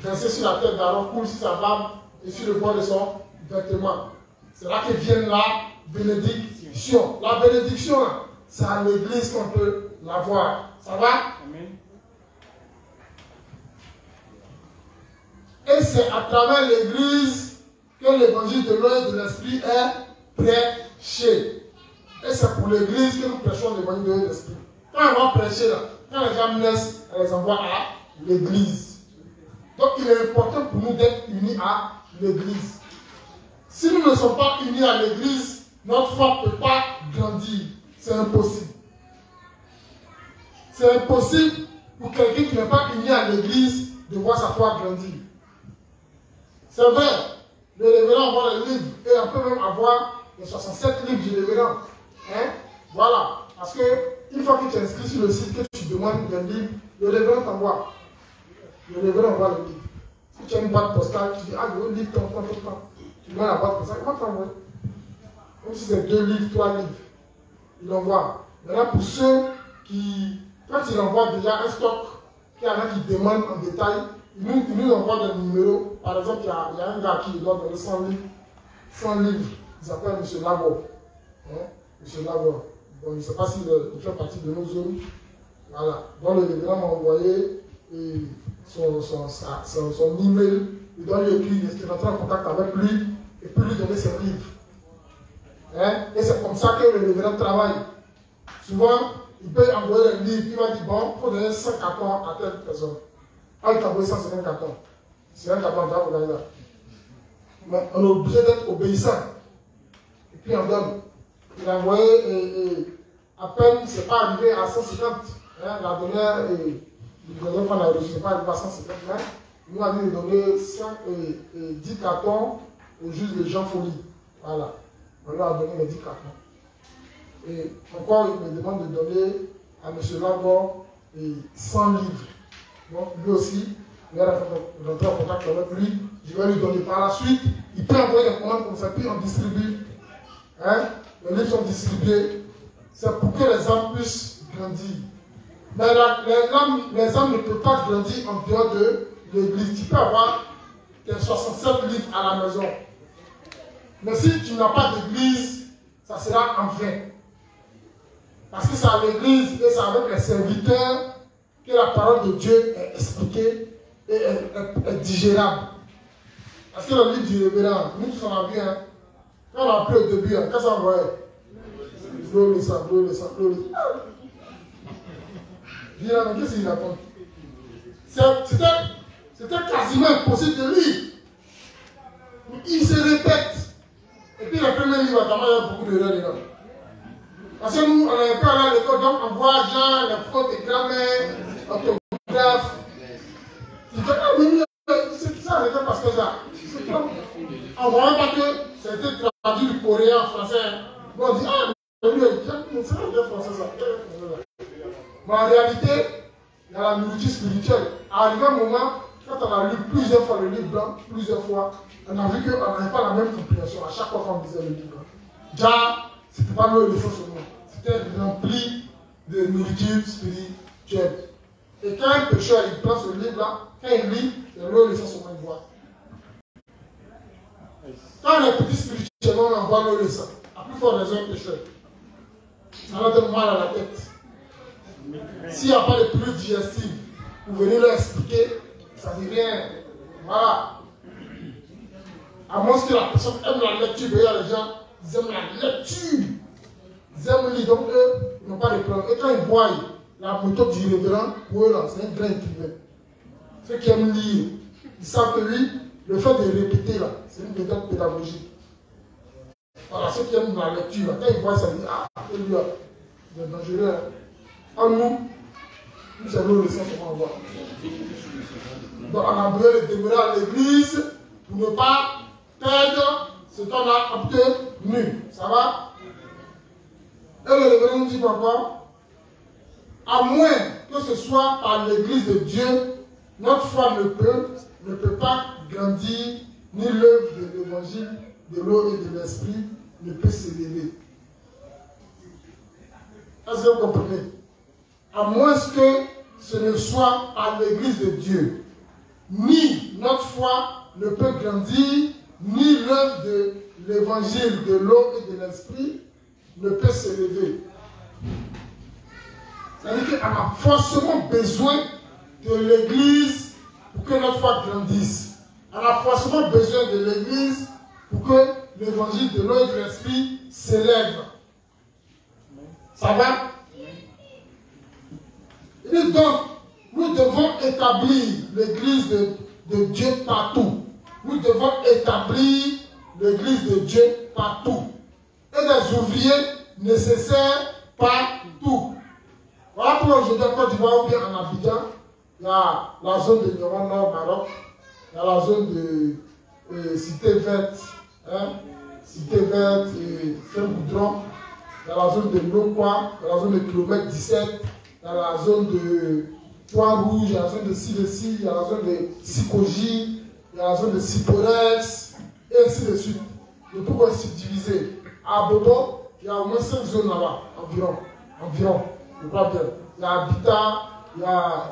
versée sur la tête d'Aaron coule sur sa barbe et sur le bord de son vêtement. C'est là que vient la bénédiction. La bénédiction, c'est à l'église qu'on peut l'avoir. Ça va? Amen. Et c'est à travers l'église que l'évangile de l'eau et de l'esprit est prêché. Et c'est pour l'église que nous prêchons l'évangile de l'eau et de l'esprit. Quand on va prêcher là, quand les gens me laissent, on les envoie à l'église. Donc il est important pour nous d'être unis à l'église. Si nous ne sommes pas unis à l'église, notre foi ne peut pas grandir. C'est impossible. C'est impossible pour quelqu'un qui n'est pas uni à l'église de voir sa foi grandir. C'est vrai, le révérend voit les livres et on peut même avoir les 67 livres du révérend. Hein? Voilà. Parce que une fois que tu es inscrit sur le site, que tu demandes un livre, le révérend t'envoie. Le révérend envoie le livre. Si tu as une boîte postale, tu dis ah, je veux le livre, ton. Tu demandes la boîte postale, il va t'envoyer. Même si c'est 2 livres, 3 livres, il envoie. Maintenant, pour ceux qui, quand il envoie déjà un stock, qu'il y en a qui demandent en détail, il nous envoie des numéros. Par exemple, il y a un gars qui doit donner 100 livres. 100 livres. Il s'appelle M. Lagor. Hein? M. Lagor. Bon, je ne sais pas s'il fait partie de nos zones. Voilà. Donc le révérend m'a envoyé son email. Il doit lui écrire, il rentrer en contact avec lui et puis lui donner ses livres. Hein? Et c'est comme ça que le révérend travaille. Souvent, il peut envoyer les livres, il va dire bon, il faut donner 100 cartons à telle personne. Ah, il t'a envoyé 150 cartons. C'est un carton, on va là. Mais on est obligé d'être obéissant. Et puis on donne. Il a envoyé à peine, c'est pas arrivé à 150. Hein, la dernière, livraison qu'on a reçue, c'est pas arrivé à 150, mais il nous a dit de donner 10 cartons au juge de Jean Folie. Voilà. On lui a donné les 10 cartons. Et encore, il me demande de donner à M. Lambert 100 livres. Donc, lui aussi, il va rentrer en contact avec lui. Je vais lui donner par la suite. Il peut envoyer des commandes comme ça, puis on distribue. Hein? Les livres sont distribués. C'est pour que les âmes puissent grandir. Mais les âmes ne peuvent pas grandir en dehors de l'église. Tu peux avoir tes 67 livres à la maison. Mais si tu n'as pas d'église, ça sera en vain. Parce que c'est à l'église et c'est avec les serviteurs que la parole de Dieu est expliquée et est digérable. Parce que le livre du révérend, nous tous on a vu, hein, quand on a appris au début, hein, quand ça envoyait, l'eau, le sang, l'eau, le sang, l'eau, le sang. Je dis là, mais qu'est-ce qu'il raconte? C'était quasiment impossible de lire. Il se répète. Et puis le premier livre, il y a beaucoup d'erreurs dedans. Parce que nous, on n'avait pas allé à l'école, donc on voit genre les fautes de grammaire, orthographe. Je dis, ah, mais c'est ça, c'est parce que ça. On ne voit pas que c'était traduit du coréen en français. Bon, on dit, ah, mais c'est un français ça. Mais en réalité, il y a la nourriture spirituelle. Arrivé un moment, quand on a lu plusieurs fois le livre blanc, plusieurs fois, on a vu qu'on n'avait pas la même compréhension à chaque fois qu'on lisait le livre. Déjà, ce n'était pas le leçon seulement. C'était rempli de nourriture spirituelle. Et quand un pécheur il prend ce livre-là, quand il lit, c'est le leçon seulement il voit. Quand on est petit spirituellement, on envoie le leçon. À plus fort raison, pécheur. Ça va donner mal à la tête. S'il n'y a pas de pilule digestive, vous venez leur expliquer, ça ne dit rien. Voilà. À moins que la personne aime la lecture, il y a les gens, ils aiment la lecture. Ils aiment lire, donc eux, ils n'ont pas de problème. Et quand ils voient la méthode du révérend, pour eux, c'est un grand écrivain. Ceux qui aiment lire, ils savent que oui, le fait de répéter, là, c'est une méthode pédagogique. Voilà, ceux qui aiment la lecture, là, quand ils voient ça, ils disent, ah, lui, c'est dangereux. En nous allons le leçon comment on voit. Donc on a besoin de demeurer à l'église pour ne pas perdre ce qu'on a obtenu. Ça va? Et le révérend nous dit pourquoi? À moins que ce soit par l'église de Dieu, notre foi ne peut pas grandir, ni l'œuvre de l'évangile, de l'eau et de l'esprit ne peut s'élever. Est-ce que vous comprenez? À moins que ce ne soit par l'église de Dieu, ni notre foi ne peut grandir, ni l'œuvre de l'évangile, de l'eau et de l'esprit ne peut s'élever. C'est-à-dire qu'on a forcément besoin de l'église pour que notre foi grandisse. On a forcément besoin de l'église pour que l'évangile de l'eau et de l'esprit s'élève. Ça va? Et donc, nous devons établir l'église de Dieu partout. Nous devons établir l'église de Dieu partout. Et des ouvriers nécessaires partout. Voilà pour aujourd'hui en Côte d'Ivoire ou bien en Abidjan, il y a la zone de Nord Maroc, il y a la zone de Cité Verte, hein, Cité Verte et Ferme-Goudron, il y a la zone de Lokwa, il y a la zone de kilomètre 17, il y a la zone de Trois-Rouges, il y a la zone de Silesi, il y a la zone de Sikoji, il y a la zone de Siporex, et ainsi de suite. Le pourquoi c'est divisé. À Bobo, il y a au moins 5 zones là-bas, environ. Je crois bien. Il y a Habitat, il y a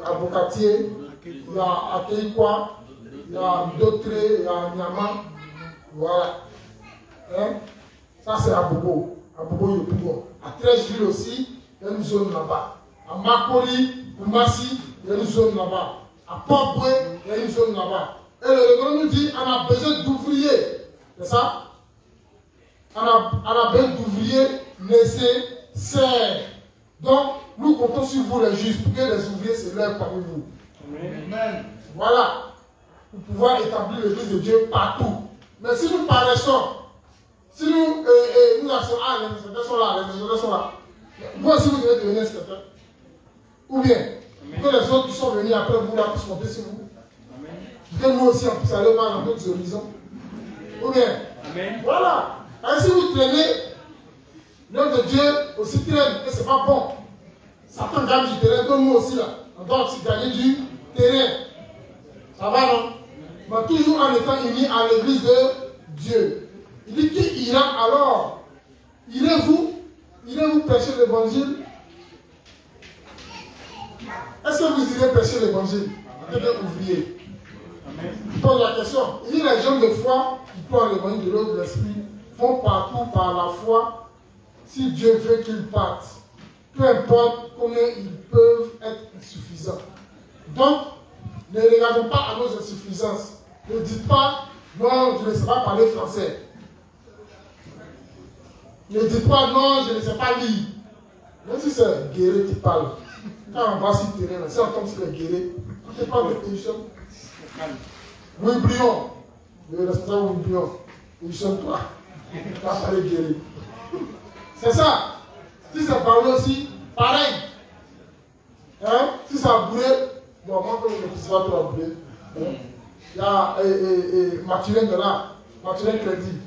Abokatier, il y a Akeikwa, il y a Dotré, il y a Nyama. Voilà. Hein? Ça, c'est à Bobo. À Bobo, il y a plus bon. À 13 villes aussi, il y a une zone là-bas. À Makori, Massi, il y a une zone là-bas. À Port-Boué, il y a une zone là-bas. Et le règlement nous dit on a besoin d'ouvriers. C'est ça? On a besoin d'ouvriers nécessaires. Donc, nous comptons sur vous les justes pour que les ouvriers se lèvent parmi vous. Amen. Voilà. Pour pouvoir établir l'église de Dieu partout. Mais si nous paraissons, si nous assumons, les secrétaires sont là, les secrétaires sont là. Vous aussi, vous devez devenir secrétaire. Ou bien, que les autres qui sont venus après vous, là, puissent monter sur vous. Que nous aussi, on puisse aller voir dans d'autres horizons. Ou bien, voilà. Et si vous traînez, l'œuvre de Dieu aussi traîne, et ce n'est pas bon. Satan gagne du terrain, comme nous aussi, là. On doit aussi gagner du terrain. Ça va, non? Mais toujours en étant unis à l'église de Dieu. Il dit qui ira alors? Irez-vous prêcher l'évangile? Est-ce que vous irez prêcher l'évangile en tant qu'ouvrier? Je pose la question. Il dit les gens de foi qui croient en l'évangile de l'eau de l'esprit font partout par la foi si Dieu veut qu'ils partent. Peu importe combien ils peuvent être insuffisants. Donc, ne regardons pas à nos insuffisances. Ne dites pas, non, je ne sais pas parler français. Ne dites pas, non, je ne sais pas lire. Même si c'est guéri qui parle. Quand on va sur le terrain, si on tombe sur le guéri, on ne fait pas de position. Oui, Brion, le responsable oui, Brion, positionne-toi. Tu vas parler guéri. C'est ça. Si c'est parlé aussi, pareil. Hein? Si ça a boulé, bon, moi, comme je ne sais pas trop bouler. Il y a Mathurin de là, Mathurin Crédit.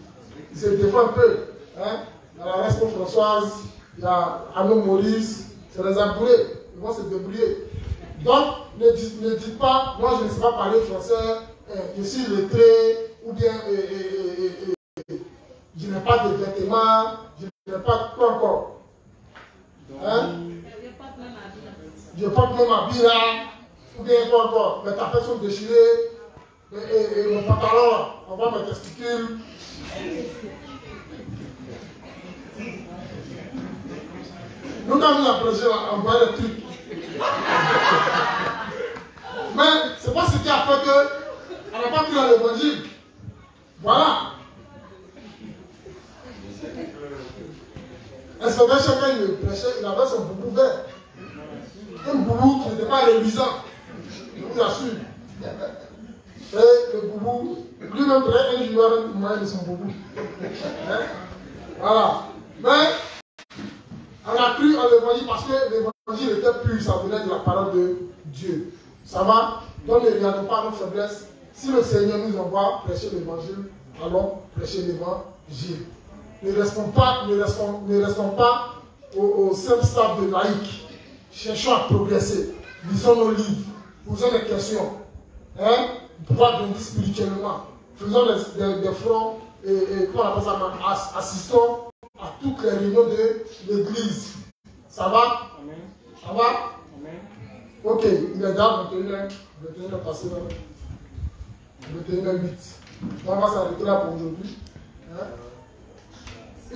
Il se défend un peu. Hein? Il y a la Respo Françoise, il y a Arnaud Maurice, c'est les aboulés. Ils vont se débrouiller. Donc, ne dites pas, moi je ne sais pas parler français, je suis lettré, ou bien je n'ai pas de vêtements, je n'ai pas quoi encore. Hein? Je porte même habit là, ou bien quoi encore. Mes tapettes sont déchirées, et mon pantalon là, on voit mes testicules. Nous, quand nous approchons, on voit des trucs. Mais c'est pas ce qui a fait qu'on n'a pas cru dans l'évangile. Voilà. Est-ce que chacun il prêchait, il avait son boubou vert. Un boubou qui n'était pas réluisant. Je vous assure. Et le boubou, lui-même très un joueur moyen de son boubou. Hein? Voilà. Mais on a cru en l'évangile parce que l'évangile était pur, ça venait de la parole de Dieu. Ça va? Donc ne regardons pas nos faiblesses. Si le Seigneur nous envoie prêcher l'évangile, allons prêcher l'évangile. Ne restons pas au simple stade de laïque. Cherchons à progresser. Lisons nos livres. Posons des questions. Hein? Pour pouvoir grandir spirituellement. Faisons des fronts et comment on appelle ça? Assistons à toutes les réunions de l'église. Ça va? Amen. Ça va? Amen. Ok, il est déjà 21h passé là. 21h08. On va s'arrêter là pour aujourd'hui. Hein?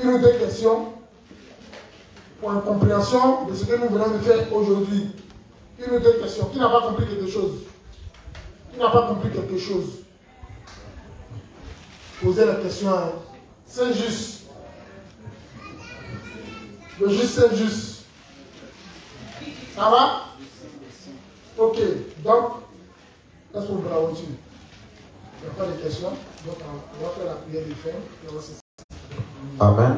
Une ou deux questions pour une compréhension de ce que nous venons de faire aujourd'hui. Une ou deux questions. Qui n'a pas compris quelque chose? Qui n'a pas compris quelque chose? Posez la question à Saint-Just. Le juste Saint-Just. Ça va? Ok. Donc, est-ce qu'on va continuer? Il n'y a pas de questions. Donc, on va faire la prière de fin. Et on va se... Amen.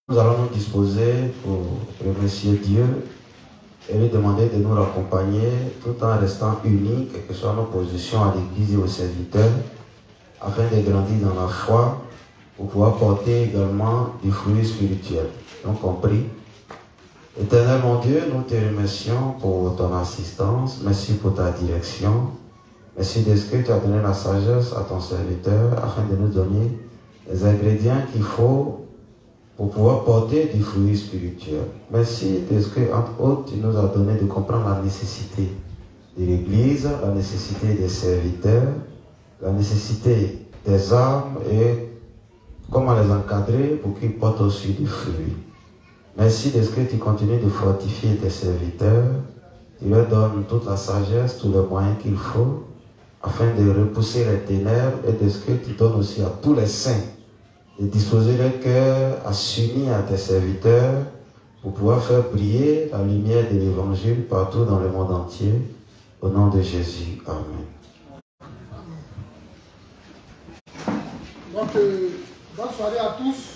Nous allons nous disposer pour remercier Dieu et lui demander de nous accompagner tout en restant unis, quelles que soient nos positions à l'église et aux serviteurs, afin de grandir dans la foi pour pouvoir porter également des fruits spirituels. Donc on prie. Éternel mon Dieu, nous te remercions pour ton assistance. Merci pour ta direction. Merci de ce que tu as donné la sagesse à ton serviteur afin de nous donner les ingrédients qu'il faut pour pouvoir porter du fruit spirituel. Merci de ce que, entre autres, tu nous as donné de comprendre la nécessité de l'Église, la nécessité des serviteurs, la nécessité des âmes et comment les encadrer pour qu'ils portent aussi du fruit. Merci de ce que tu continues de fortifier tes serviteurs. Tu leur donnes toute la sagesse, tous les moyens qu'il faut, afin de repousser les ténèbres, et de ce que tu donnes aussi à tous les saints, de disposer leur cœur à s'unir à tes serviteurs pour pouvoir faire briller la lumière de l'Évangile partout dans le monde entier. Au nom de Jésus. Amen. Donc, bonne soirée à tous.